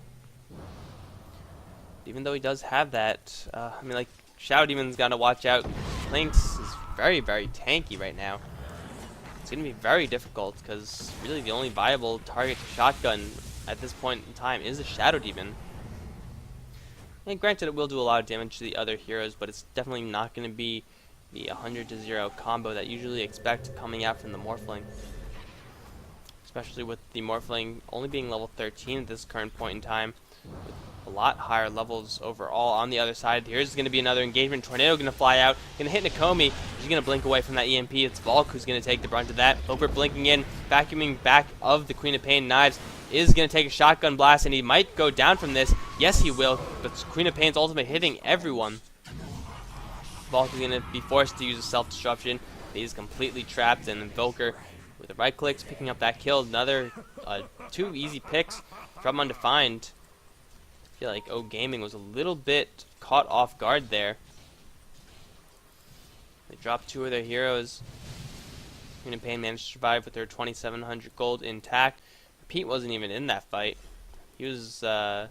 Even though he does have that, I mean, like, Shadow Demon's gotta watch out. Lynx is very, very tanky right now. It's gonna be very difficult because really the only viable target to shotgun at this point in time is a Shadow Demon. And granted, it will do a lot of damage to the other heroes, but it's definitely not gonna be the 100-0 combo that you usually expect coming out from the Morphling. Especially with the Morphling only being level 13 at this current point in time, with a lot higher levels overall. On the other side, here's going to be another engagement. Tornado going to fly out, going to hit Nakomi. She's going to blink away from that EMP. It's Volk who's going to take the brunt of that. Over blinking in, vacuuming back of the Queen of Pain. Knives is going to take a shotgun blast, and he might go down from this. Yes, he will, but Queen of Pain's ultimate hitting everyone. Volk is going to be forced to use a self-destruction. He's completely trapped, and Invoker with the right clicks picking up that kill. Another 2 easy picks from Undefined. I feel like oGaming was a little bit caught off guard there. They dropped 2 of their heroes. Queen of Pain managed to survive with their 2,700 gold intact. Pete wasn't even in that fight. He was, yeah,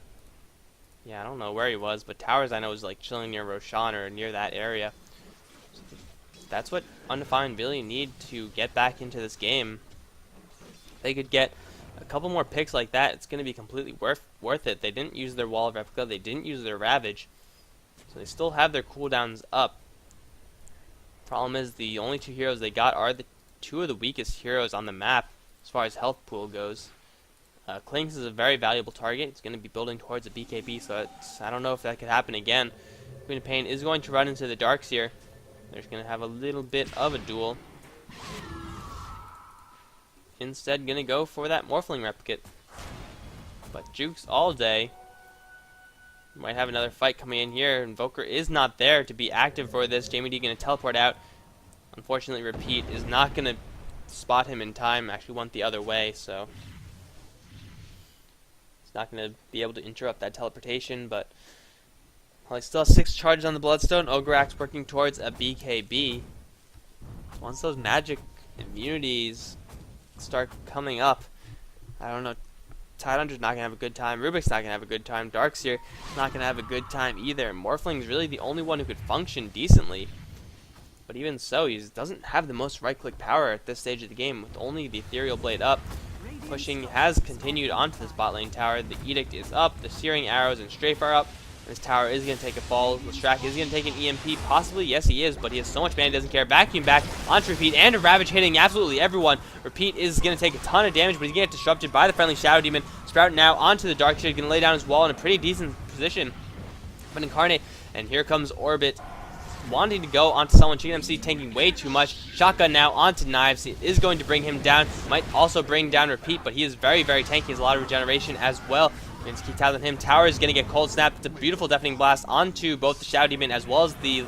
I don't know where he was, but Towers I know was like chilling near Roshan or near that area. So that's what Undefined really need to get back into this game. They could get a couple more picks like that, it's going to be completely worth it. They didn't use their Wall of Replica, they didn't use their Ravage, so they still have their cooldowns up. Problem is, the only 2 heroes they got are the 2 of the weakest heroes on the map as far as health pool goes. Klinks is a very valuable target. It's going to be building towards a BKB, so I don't know if that could happen again. Queen of Pain is going to run into the Darks here. They're going to have a little bit of a duel. Instead, going to go for that Morphling replicate. But Jukes all day. Might have another fight coming in here. Invoker is not there to be active for this. Jamie D going to teleport out. Unfortunately, Repeat is not going to spot him in time. Actually went the other way, so he's not going to be able to interrupt that teleportation. But well, he still has 6 charges on the Bloodstone. Ograk's working towards a BKB. Once those magic immunities start coming up, I don't know, Tidehunter's not going to have a good time, Rubik's not going to have a good time, Darkseer not going to have a good time either. Morphling's really the only one who could function decently, but even so, he doesn't have the most right-click power at this stage of the game, with only the Ethereal Blade up. Pushing has continued onto this bot lane tower, the Edict is up, the Searing Arrows and Strafe are up. This tower is going to take a fall. Leshrac is going to take an EMP, possibly. Yes, he is, but he has so much mana, he doesn't care. Vacuum back onto Repeat, and a Ravage hitting absolutely everyone. Repeat is going to take a ton of damage, but he's going to get disrupted by the friendly Shadow Demon. Sprout now onto the Dark Shade, going to lay down his wall in a pretty decent position. But Incarnate, and here comes Orbit, wanting to go onto someone. Chicken MC tanking way too much. Shotgun now onto Knives. It is going to bring him down. Might also bring down Repeat, but he is very, very tanky. He has a lot of regeneration as well. Means keep tabs on him. Tower is going to get cold snap. It's a beautiful deafening blast onto both the Shadow Demon as well as the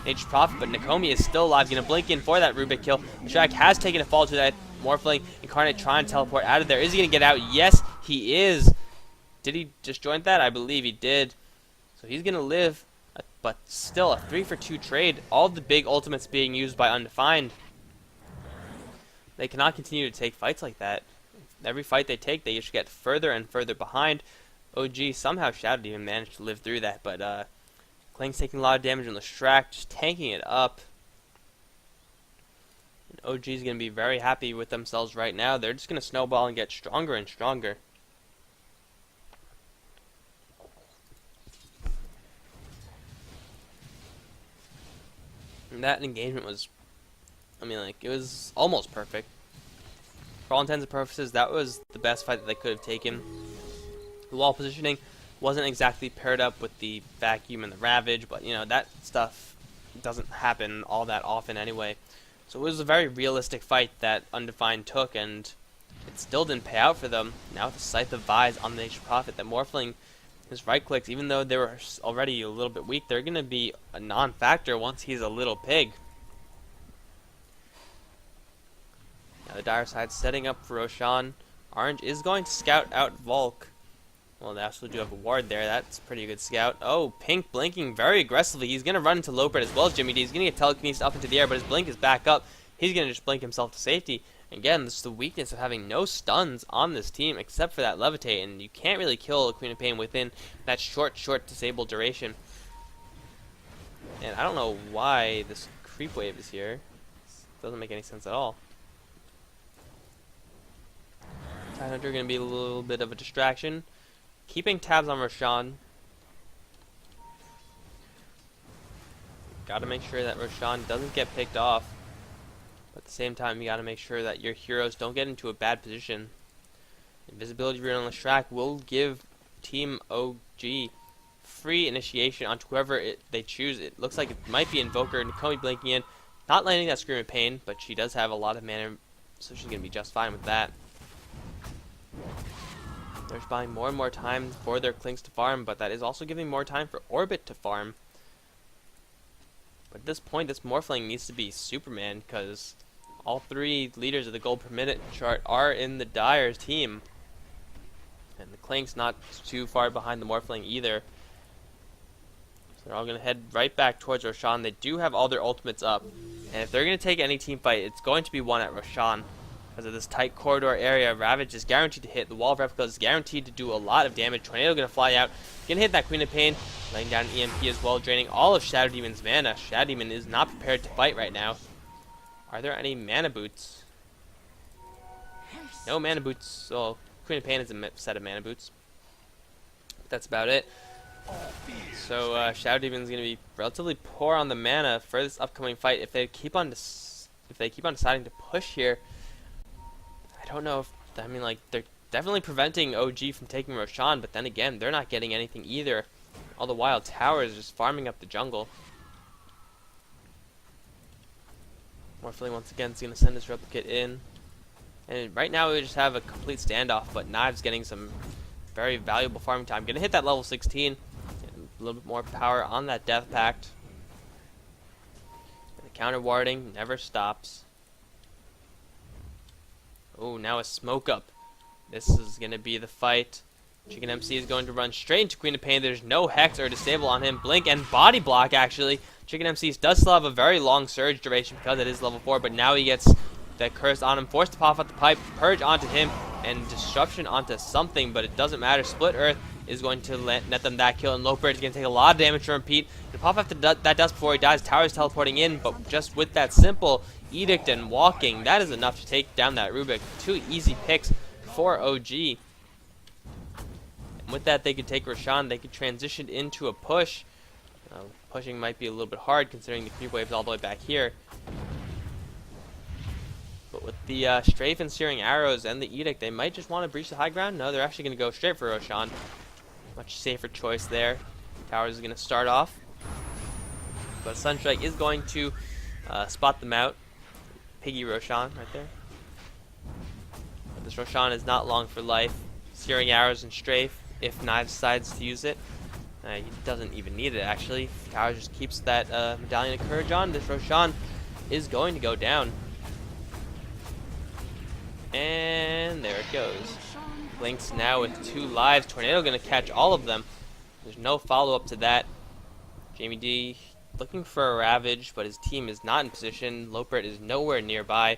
Nature's Prophet, but Nakomi is still alive. Going to blink in for that Rubik kill. Shrek has taken a fall to that Morphling. Incarnate trying to teleport out of there. Is he going to get out? Yes, he is. Did he disjoint that? I believe he did. So he's going to live, but still a 3-for-2 trade. All the big ultimates being used by Undefined. They cannot continue to take fights like that. Every fight they take, they just get further and further behind. OG somehow Shadow Demon managed to live through that, but Kling's taking a lot of damage on the Leshrac, just tanking it up. And OG is going to be very happy with themselves right now. They're just going to snowball and get stronger and stronger. And that engagement was, I mean, like, it was almost perfect. For all intents and purposes, that was the best fight that they could have taken. The wall positioning wasn't exactly paired up with the vacuum and the Ravage, but, you know, that stuff doesn't happen all that often anyway. So it was a very realistic fight that Undefined took, and it still didn't pay out for them. Now with the Scythe of Vise on the Nature's Prophet, that Morphling, his right clicks, even though they were already a little bit weak, they're going to be a non-factor once he's a little pig. The dire side setting up for Roshan. Orange is going to scout out Volk. Well, they actually do have a ward there. That's a pretty good scout. Oh, Pink blinking very aggressively. He's going to run into Lopert as well as Jimmy D. He's going to get telekinesis up into the air, but his blink is back up. He's going to just blink himself to safety. Again, this is the weakness of having no stuns on this team except for that levitate, and you can't really kill a Queen of Pain within that short disabled duration. And I don't know why this creep wave is here. Doesn't make any sense at all. Tidehunter going to be a little bit of a distraction. Keeping tabs on Roshan. Got to make sure that Roshan doesn't get picked off. But at the same time, you got to make sure that your heroes don't get into a bad position. Invisibility rune on the Shrek will give Team OG free initiation onto whoever they choose. It looks like it might be Invoker. Nakomi blinking in. Not landing that Scream of Pain, but she does have a lot of mana, so she's going to be just fine with that. They're buying more and more time for their Clinks to farm, but that is also giving more time for Orbit to farm. But at this point, this Morphling needs to be Superman, because all three leaders of the gold per minute chart are in the Dire's team. And the Clink's not too far behind the Morphling either. So they're all going to head right back towards Roshan. They do have all their ultimates up. And if they're going to take any team fight, it's going to be one at Roshan. Because of this tight corridor area, Ravage is guaranteed to hit. The Wall of Replicas is guaranteed to do a lot of damage. Tornado going to fly out. Going to hit that Queen of Pain. Laying down an EMP as well, draining all of Shadow Demon's mana. Shadow Demon is not prepared to fight right now. Are there any mana boots? No mana boots. Well, Queen of Pain is a set of mana boots. But that's about it. So Shadow Demon is going to be relatively poor on the mana for this upcoming fight. If they keep on deciding to push here, I don't know if, I mean, like, they're definitely preventing OG from taking Roshan, but then again, they're not getting anything either. All the while, Tower is just farming up the jungle. Morphling once again is going to send his replicate in. And right now we just have a complete standoff, but Knives getting some very valuable farming time. Going to hit that level 16. A little bit more power on that Death Pact. And the counter warding never stops. Oh, now a smoke up. This is going to be the fight. Chicken MC is going to run straight into Queen of Pain. There's no Hex or Disable on him. Blink and Body Block, actually. Chicken MC does still have a very long surge duration because it is level 4, but now he gets that curse on him. Forced to pop out the pipe. Purge onto him. And Disruption onto something, but it doesn't matter. Split Earth is going to net them that kill, and Lopert is going to take a lot of damage from Pete. To pop after that dust before he dies. Tower's teleporting in, but just with that simple Edict and walking, that is enough to take down that Rubik. 2 easy picks for OG. And with that, they could take Roshan. They could transition into a push. Pushing might be a little bit hard considering the creep wave's all the way back here. But with the Strafe and Searing Arrows and the Edict, they might just want to breach the high ground. No, they're actually going to go straight for Roshan. Much safer choice there. Towers is going to start off. But Sunstrike is going to spot them out. Piggy Roshan right there. But this Roshan is not long for life. Searing Arrows and Strafe, if Knives decides to use it. He doesn't even need it, actually. Tower just keeps that Medallion of Courage on. This Roshan is going to go down. And there it goes. Blinks now with 2 lives. Tornado going to catch all of them. There's no follow-up to that. Jamie D looking for a Ravage, but his team is not in position. Lopert is nowhere nearby.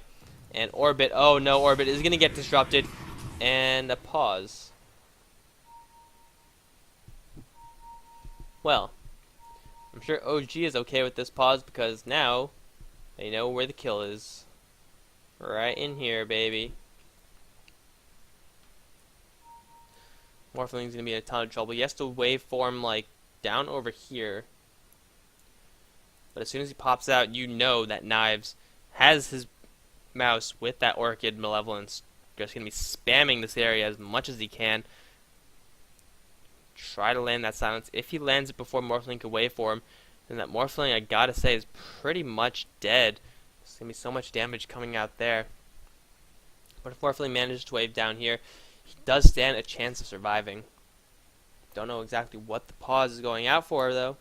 And Orbit, oh no, Orbit is going to get disrupted. And a pause. Well, I'm sure OG is okay with this pause because now they know where the kill is. Right in here, baby. Morphling's gonna be in a ton of trouble. He has to waveform like down over here. But as soon as he pops out, you know that Knives has his mouse with that Orchid Malevolence. Just gonna be spamming this area as much as he can. Try to land that silence. If he lands it before Morphling can waveform, then that Morphling, I gotta say, is pretty much dead. There's gonna be so much damage coming out there. But if Morphling manages to wave down here, he does stand a chance of surviving. Don't know exactly what the pause is going out for, though.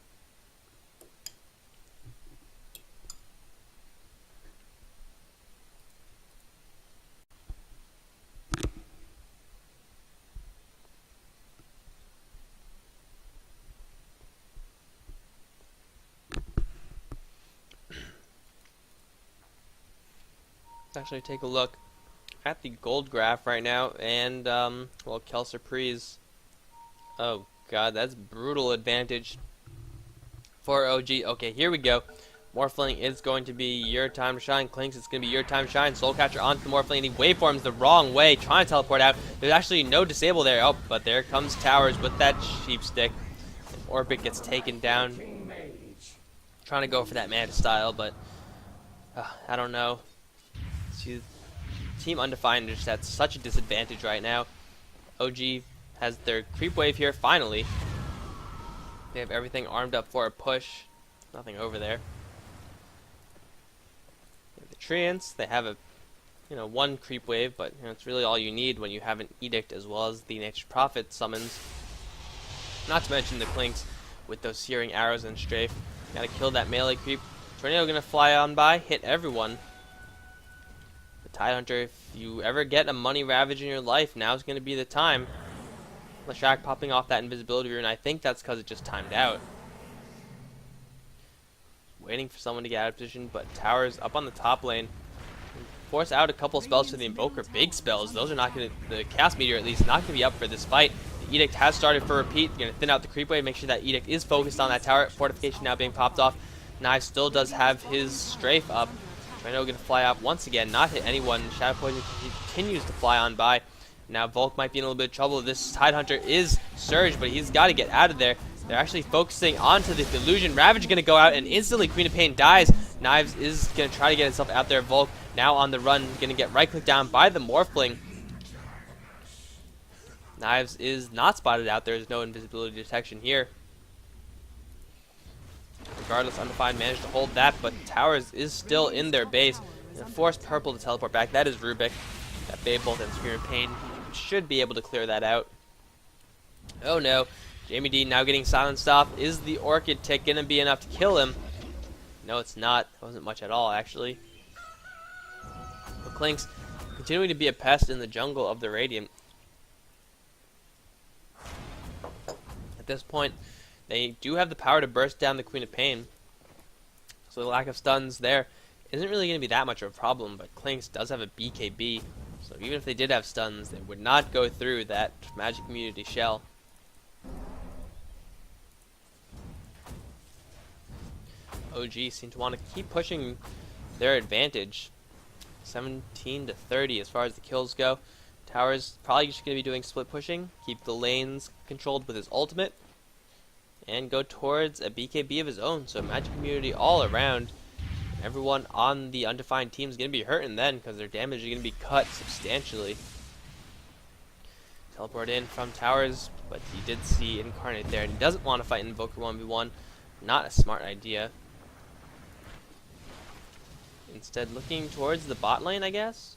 Let's actually take a look at the gold graph right now, and well, Kel Surprise. Oh god, that's brutal advantage for OG. Okay, here we go. Morphling is going to be your time to shine. Clinks, it's going to be your time to shine. Soulcatcher onto the Morphling, and he waveforms the wrong way, trying to teleport out. There's actually no disable there. Oh, but there comes Towers with that sheep stick. Orbit gets taken down. Trying to go for that Manta style, but I don't know. See, Team Undefined is just at such a disadvantage right now. OG has their creep wave here, finally. They have everything armed up for a push. Nothing over there. They have the Treants. They have a, one creep wave, but it's really all you need when you have an Edict as well as the Nature's Prophet summons. Not to mention the Clinks with those searing arrows and strafe. Gotta kill that melee creep. Tornado gonna fly on by, hit everyone. The Tidehunter, if you ever get a money ravage in your life, now's gonna be the time. Leshak popping off that invisibility rune, I think that's because it just timed out. Waiting for someone to get out of position, but Towers up on the top lane. Force out a couple spells for the Invoker. Big spells. Those are not going to, the Cast Meteor at least, not going to be up for this fight. The Edict has started for repeat. Going to thin out the creep wave, make sure that Edict is focused on that tower. Fortification now being popped off. Knives still does have his strafe up. Tornado going to fly up once again, not hit anyone. Shadow Poison continues to fly on by. Now Volk might be in a little bit of trouble. This Tidehunter is surged, but he's got to get out of there. They're actually focusing onto the illusion. Ravage going to go out, and instantly Queen of Pain dies. Knives is going to try to get himself out there. Volk now on the run, going to get right-clicked down by the Morphling. Knives is not spotted out there. There's no invisibility detection here. Regardless, Undefined managed to hold that, but Towers is still in their base. Force Purple to teleport back. That is Rubik. That Babe Bolt and Scream of Pain should be able to clear that out. Oh no. Jamie D now getting silenced off. Is the Orchid Tick going to be enough to kill him? No, it's not. It wasn't much at all, actually. The Clinks continuing to be a pest in the jungle of the Radiant. At this point, they do have the power to burst down the Queen of Pain. So the lack of stuns there isn't really going to be that much of a problem, but Clinks does have a BKB. So even if they did have stuns, they would not go through that Magic Immunity Shell. OG seem to want to keep pushing their advantage. 17 to 30 as far as the kills go. Towers probably just going to be doing split pushing, keep the lanes controlled with his ultimate, and go towards a BKB of his own. So Magic Immunity all around. Everyone on the Undefined team is going to be hurting then, because their damage is going to be cut substantially. Teleport in from Towers, but he did see Incarnate there, and he doesn't want to fight Invoker 1v1. Not a smart idea. Instead, looking towards the bot lane, I guess.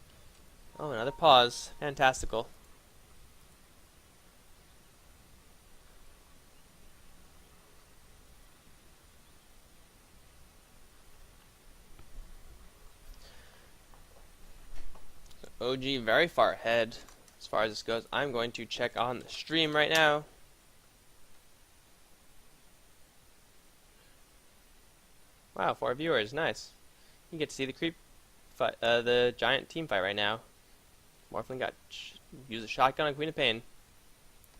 Oh, another pause. Fantastical. OG very far ahead as far as this goes. I'm going to check on the stream right now. Wow, 4 viewers, nice. You get to see the creep fight, the giant team fight right now. Morphling got use a shotgun on Queen of Pain.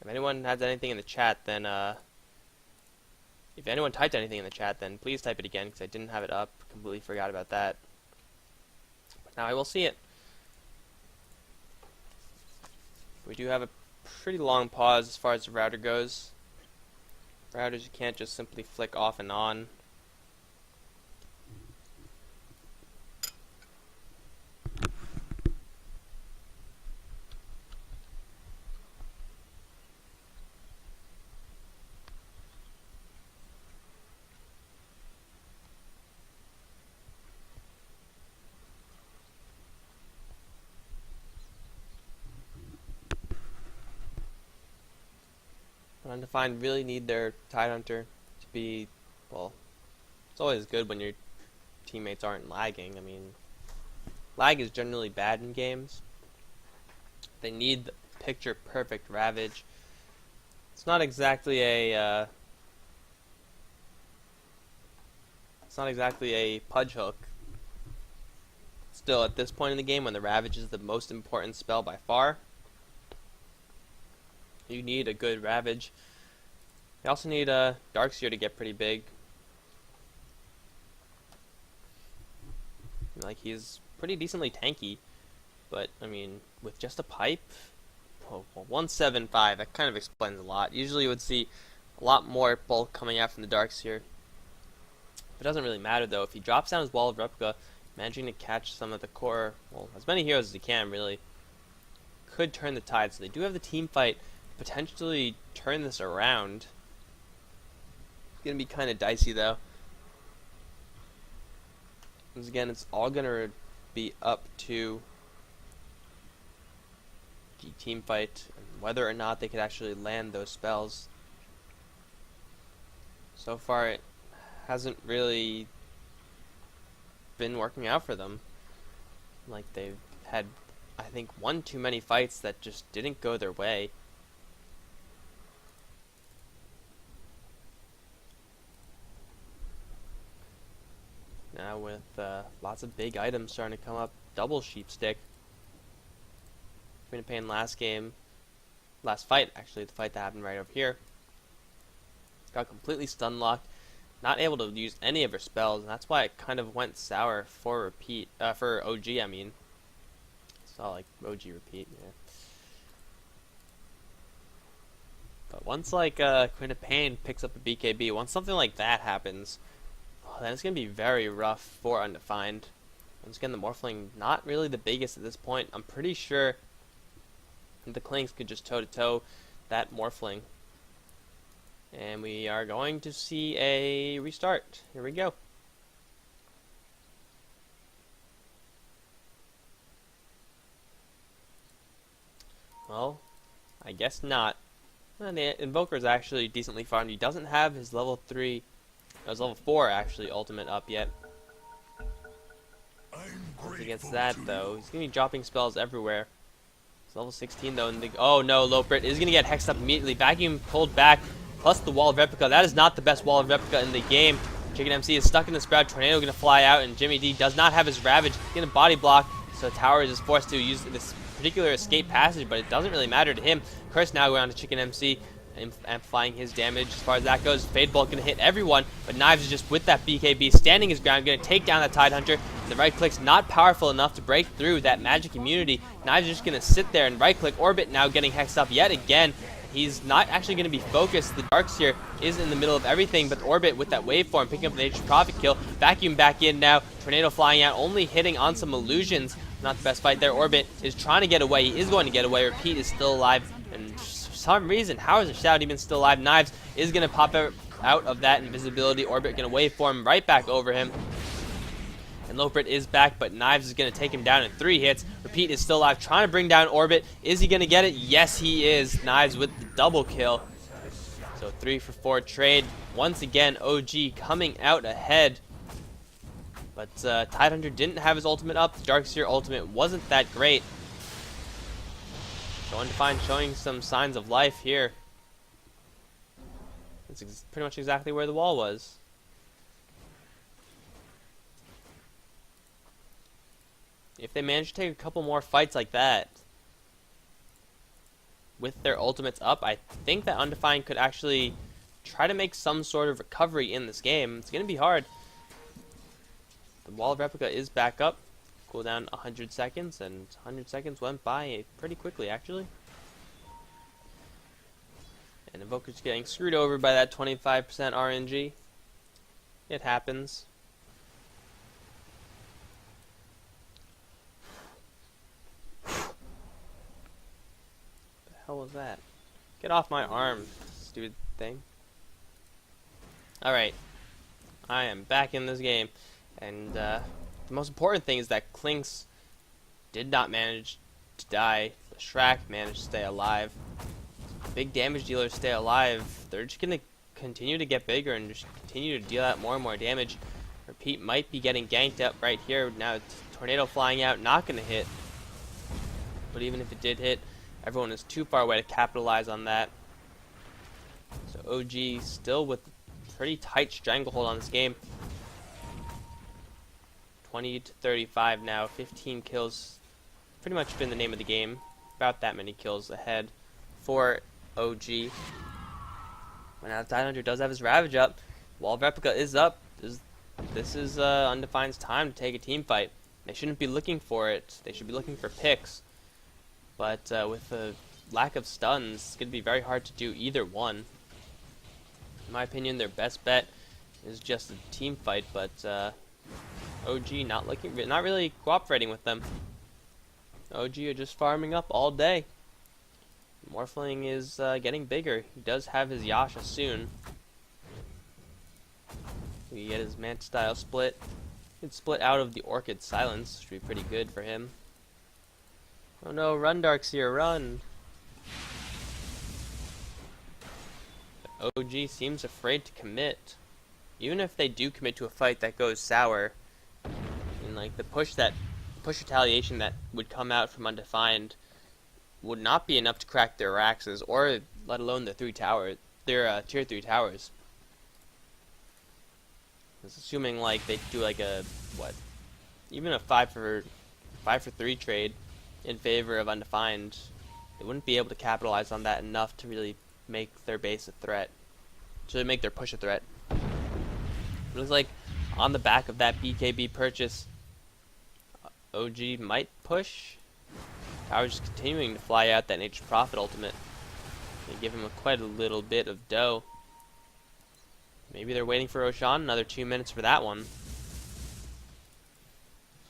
If anyone has anything in the chat, then if anyone typed anything in the chat, then please type it again, because I didn't have it up. Completely forgot about that. But now I will see it. We do have a pretty long pause as far as the router goes. Routers you can't just simply flick off and on. Undefined really need their Tidehunter to be, well, it's always good when your teammates aren't lagging. I mean, lag is generally bad in games. They need the picture perfect Ravage. It's not exactly a pudge hook. Still, at this point in the game, when the Ravage is the most important spell by far, you need a good Ravage. You also need a Darkseer to get pretty big. Like, he's pretty decently tanky, but I mean, with just a pipe, 175, that kind of explains a lot. Usually you would see a lot more bulk coming out from the Darkseer. It doesn't really matter though. If he drops down his Wall of Replica, managing to catch some of the core, well, as many heroes as he can, really, could turn the tide. So they do have the team fight to potentially turn this around. It's going to be kind of dicey though. Because again, it's all going to be up to the team fight and whether or not they could actually land those spells. So far, it hasn't really been working out for them. Like, they've had, I think, one too many fights that just didn't go their way. Now with lots of big items starting to come up, double Sheepstick. Queen of Pain last fight, actually, the fight that happened right over here, got completely stun locked, not able to use any of her spells, and that's why it kind of went sour for for OG. I mean, saw like OG repeat, yeah. But once like Queen of Pain picks up a BKB, once something like that happens, then it's gonna be very rough for Undefined. Once again, the Morphling not really the biggest at this point. I'm pretty sure the Clinks could just toe-to-toe that Morphling. And we are going to see a restart. Here we go. Well, I guess not. And the Invoker is actually decently farmed. He doesn't have his level 3, his level 4 actually ultimate up yet. Once he gets that though, he's going to be dropping spells everywhere. He's level 16 though, and oh no, Loprit is going to get hexed up immediately. Vacuum pulled back, plus the Wall of Replica. That is not the best Wall of Replica in the game. Chicken MC is stuck in the sprout. Tornado going to fly out, and Jimmy D does not have his Ravage. He's going to body block, so Tower is just forced to use this particular escape passage, but it doesn't really matter to him. Curse now going on to Chicken MC, amplifying his damage as far as that goes. Fade Bolt going to hit everyone, but Knives is just with that BKB, standing his ground, going to take down that Tidehunter. The right click's not powerful enough to break through that magic immunity. Knives is just going to sit there and right click. Orbit now getting hexed up yet again. He's not actually going to be focused. The Darkseer is in the middle of everything, but Orbit with that waveform picking up the Nature's Prophet kill. Vacuum back in now. Tornado flying out, only hitting on some illusions. Not the best fight there. Orbit is trying to get away. He is going to get away. Repeat is still alive, and for some reason, how is the Shadow even still alive? Knives is going to pop out of that invisibility. Orbit going to waveform right back over him. And Loprit is back, but Knives is going to take him down in 3 hits. Repeat is still alive, trying to bring down Orbit. Is he going to get it? Yes, he is. Knives with the double kill. So 3 for 4 trade. Once again, OG coming out ahead. But Tidehunter didn't have his ultimate up. The Darkseer ultimate wasn't that great. So Undefined showing some signs of life here. That's pretty much exactly where the wall was. If they manage to take a couple more fights like that with their ultimates up, I think that Undefined could actually try to make some sort of recovery in this game. It's going to be hard. The Wall of Replica is back up. Cooldown 100 seconds, and 100 seconds went by pretty quickly, actually. And Invoker's getting screwed over by that 25% RNG. It happens. What was that? Get off my arm, stupid thing. Alright. I am back in this game. And the most important thing is that Clinks did not manage to die. The Shrek managed to stay alive. Big damage dealers stay alive. They're just going to continue to get bigger and just continue to deal out more and more damage. Repeat might be getting ganked up right here. Now Tornado flying out, not going to hit. But even if it did hit, everyone is too far away to capitalize on that. So OG still with pretty tight stranglehold on this game. 20 to 35 now. 15 kills. Pretty much been the name of the game. About that many kills ahead for OG. But now the Tidehunter does have his Ravage up. Wall of Replica is up. This is Undefined's time to take a team fight. They shouldn't be looking for it. They should be looking for picks. But with the lack of stuns, it's going to be very hard to do either one. In my opinion, their best bet is just a team fight, but OG not really cooperating with them. OG are just farming up all day. Morphling is getting bigger. He does have his Yasha soon. We get his Manta style split. He'd split out of the Orchid Silence, which would be pretty good for him. Oh no, run Darks here, run! OG seems afraid to commit. Even if they do commit to a fight that goes sour, and like the push retaliation that would come out from Undefined would not be enough to crack their axes, or let alone the tier 3 towers. It's assuming like they do like a even a 5 for 3 trade in favor of Undefined, they wouldn't be able to capitalize on that enough to really make their base a threat, to make their push a threat. It looks like on the back of that BKB purchase, OG might push. Tower's just continuing to fly out that Nature's Prophet ultimate. They give him quite a little bit of dough. Maybe they're waiting for Roshan, another 2 minutes for that one.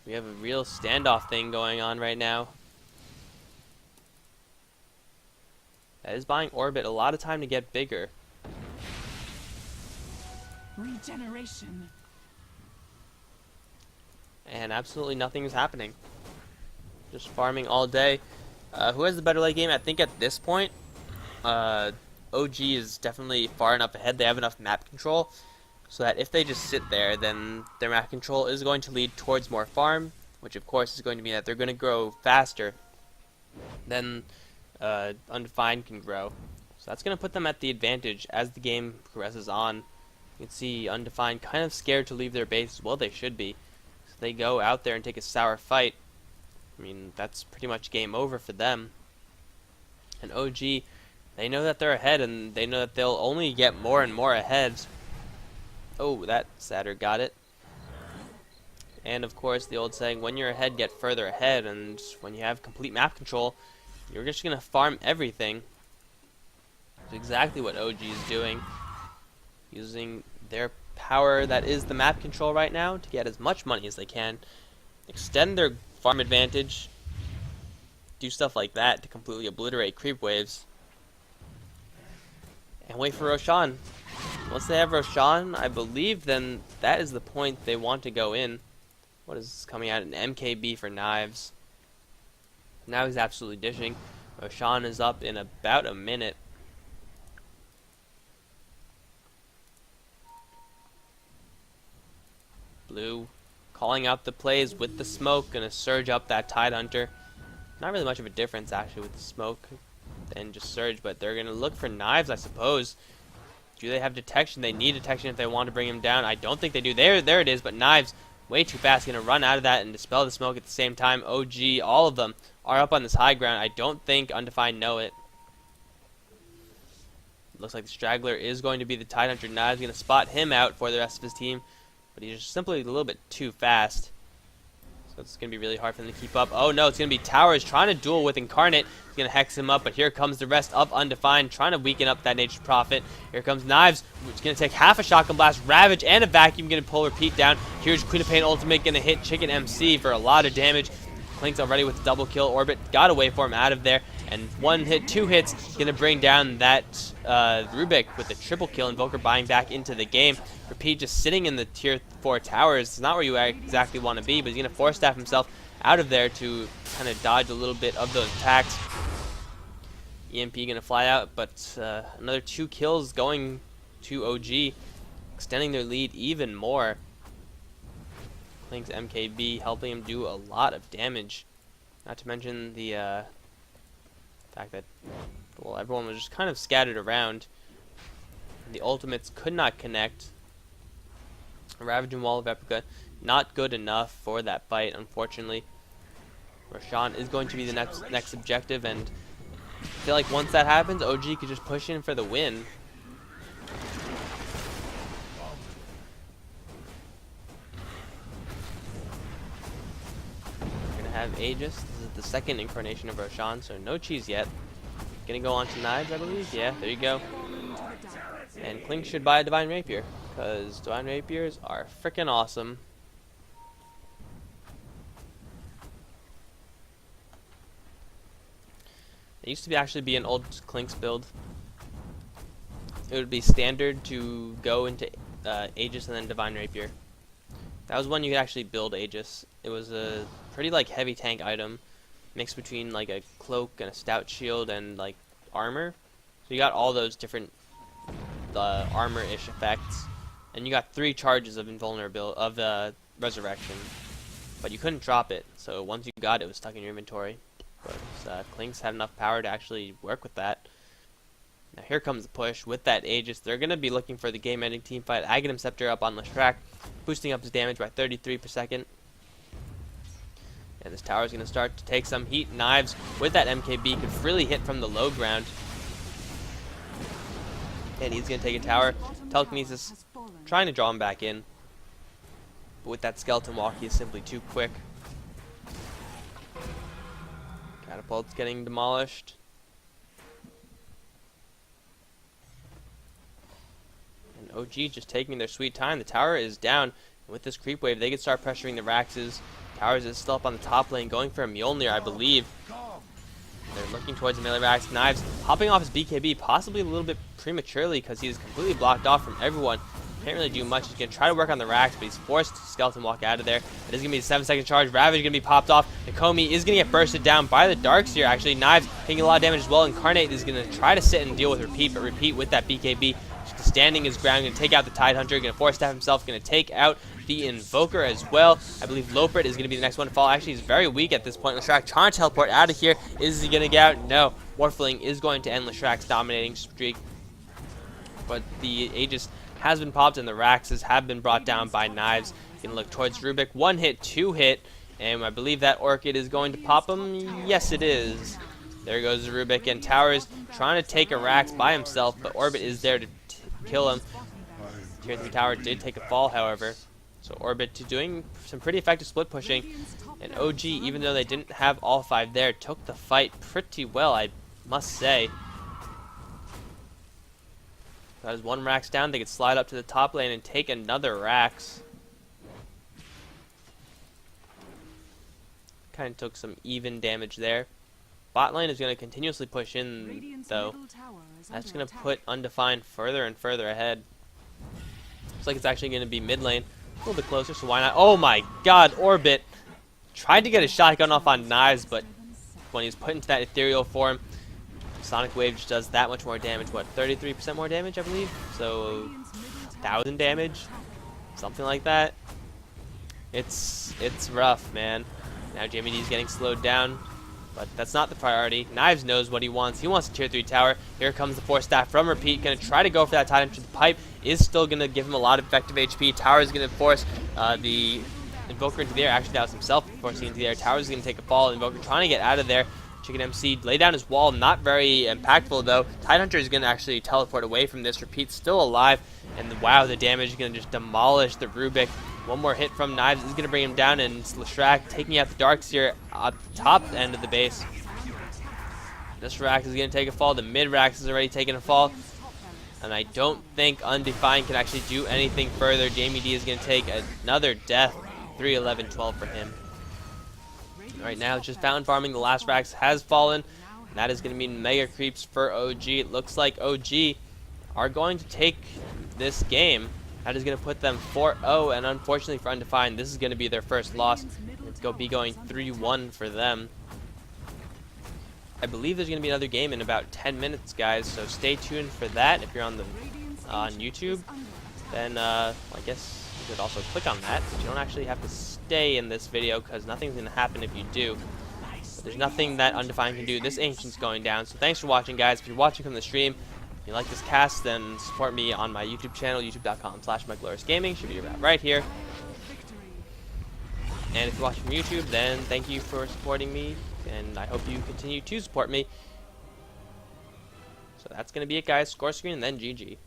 We have a real standoff thing going on right now. That is buying Orbit a lot of time to get bigger. Regeneration. And absolutely nothing is happening. Just farming all day. Who has the better late game? I think at this point, OG is definitely far enough ahead. They have enough map control so that if they just sit there, then their map control is going to lead towards more farm, which of course is going to mean that they're going to grow faster than Undefined can grow. So that's going to put them at the advantage as the game progresses on. You can see Undefined kind of scared to leave their base. Well, they should be. So they go out there and take a sour fight. I mean, that's pretty much game over for them. And OG, they know that they're ahead, and they know that they'll only get more and more ahead. Oh, that Satyr got it. And of course, the old saying, when you're ahead, get further ahead, and when you have complete map control, you're just going to farm everything. That's exactly what OG is doing. Using their power that is the map control right now to get as much money as they can. Extend their farm advantage. Do stuff like that to completely obliterate creep waves. And wait for Roshan. Once they have Roshan, I believe then that is the point they want to go in. What is coming out? An MKB for Knives. Now he's absolutely dishing. Roshan is up in about a minute. Blue calling out the plays with the smoke, gonna surge up that Tidehunter. Not really much of a difference actually with the smoke and just surge, but they're gonna look for Knives, I suppose. Do they have detection? They need detection if they want to bring him down. I don't think they do. There it is, but Knives way too fast, gonna run out of that and dispel the smoke at the same time. OG, all of them are up on this high ground. I don't think Undefined know it. Looks like the Straggler is going to be the Tidehunter. Knives gonna spot him out for the rest of his team, but he's just simply a little bit too fast. So it's going to be really hard for them to keep up. Oh no, it's going to be Towers trying to duel with Incarnate. He's going to hex him up, but here comes the rest of Undefined, trying to weaken up that Nature's Prophet. Here comes Knives, which is going to take half a Shotgun Blast, Ravage, and a Vacuum, going to pull Repeat down. Here's Queen of Pain Ultimate, going to hit Chicken MC for a lot of damage. Clink's already with the double kill. Orbit got away for him out of there. And one hit, 2 hits, going to bring down that Rubik with the triple kill. Invoker buying back into the game. Repeat just sitting in the tier 4 towers. It's not where you exactly want to be, but he's going to force staff himself out of there to kind of dodge a little bit of those attacks. EMP going to fly out, but another 2 kills going to OG, extending their lead even more. Clink's MKB helping him do a lot of damage. Not to mention the fact that, well, everyone was just kind of scattered around. The ultimates could not connect. Ravage and Wall of Replica not good enough for that fight, unfortunately. Roshan is going to be the next objective, and I feel like once that happens, OG could just push in for the win. We're gonna have Aegis. This is the second incarnation of Roshan, so no cheese yet. Gonna go on to Knives, I believe. Yeah, there you go. And Clink should buy a Divine Rapier, because Divine Rapiers are freaking awesome. It used to actually be an old Clink's build. It would be standard to go into Aegis and then Divine Rapier. That was when you could actually build Aegis. It was a pretty like heavy tank item, mixed between like a cloak and a stout shield and like armor. So you got all those different armor-ish effects, and you got 3 charges of invulnerability of resurrection, but you couldn't drop it. So once you got it, it was stuck in your inventory. But Clink's had enough power to actually work with that. Now here comes the push with that Aegis. They're going to be looking for the game-ending team fight. Aghanim Scepter up on Leshrac, boosting up his damage by 33 per second. And this tower is going to start to take some heat. Knives with that MKB could freely hit from the low ground. And he's going to take a tower. Telekinesis trying to draw him back in. But with that skeleton walk, he is simply too quick. Catapult's getting demolished. And OG just taking their sweet time. The tower is down. And with this creep wave, they can start pressuring the Raxes. Towers is still up on the top lane, going for a Mjolnir, I believe. They're looking towards the melee Rax. Knives hopping off his BKB, possibly a little bit prematurely because he's completely blocked off from everyone. Can't really do much. He's going to try to work on the Rax, but he's forced to skeleton walk out of there. It is going to be a 7-second charge. Ravage is going to be popped off. Nakomi is going to get bursted down by the Darkseer, actually. Knives taking a lot of damage as well. Incarnate is going to try to sit and deal with Repeat, but Repeat with that BKB standing his ground, going to take out the Tidehunter, going to force staff himself, going to take out the Invoker as well. I believe Lopert is going to be the next one to fall. Actually, he's very weak at this point. Leshrac trying to teleport out of here. Is he going to get out? No. Morphling is going to end Leshrac's dominating streak. But the Aegis has been popped, and the Raxes have been brought down by Knives. Going to look towards Rubik. 1 hit, 2 hit, and I believe that Orchid is going to pop him. Yes, it is. There goes Rubik, and Towers trying to take a Rax by himself, but Orbit is there to kill him. Tier 3 tower did take a fall, however. So Orbit doing some pretty effective split pushing. And OG, even though they didn't have all 5 there, took the fight pretty well, I must say. That is 1 Rax down. They could slide up to the top lane and take another Rax. Kind of took some even damage there. Bot lane is going to continuously push in, though. That's going to put Undefined further and further ahead. Looks like it's actually going to be mid lane. A little bit closer, so why not? Oh my god, Orbit tried to get a shotgun off on Knives, but when he's put into that ethereal form, Sonic Wave just does that much more damage. What, 33% more damage, I believe? So, 1,000 damage? Something like that. It's rough, man. Now Jamie D's getting slowed down. But that's not the priority. Knives knows what he wants. He wants a tier 3 tower. Here comes the Force Staff from Repeat. Going to try to go for that Titan into the pipe. Is still going to give him a lot of effective HP. Tower is going to force the Invoker into the air. Actually, that was himself forcing into the air. Tower is going to take a fall. Invoker trying to get out of there. Chicken MC lay down his wall. Not very impactful, though. Tidehunter is going to actually teleport away from this. Repeat still alive. And wow, the damage is going to just demolish the Rubik. 1 more hit from Knives is going to bring him down, and Leshrac taking out the Darkseer at the top end of the base. This Rax is going to take a fall. The mid Rax is already taking a fall. And I don't think Undefined can actually do anything further. Jamie D is going to take another death. 3-11-12 for him. Right now, it's just fountain farming. The last Rax has fallen. And that is going to mean mega creeps for OG. It looks like OG are going to take this game. That is going to put them 4-0, and unfortunately for Undefined, this is going to be their first loss. It's going to be going 3-1 for them. I believe there's going to be another game in about 10 minutes, guys, so stay tuned for that. If you're on YouTube, then I guess you could also click on that. But you don't actually have to stay in this video, because nothing's going to happen if you do. But there's nothing that Undefined can do. This Ancient's going down, so thanks for watching, guys. If you're watching from the stream, if you like this cast, then support me on my YouTube channel, youtube.com/MyGloriousGaming. Should be about right here. And if you're watching from YouTube, then thank you for supporting me, and I hope you continue to support me. So that's going to be it, guys. Score screen and then GG.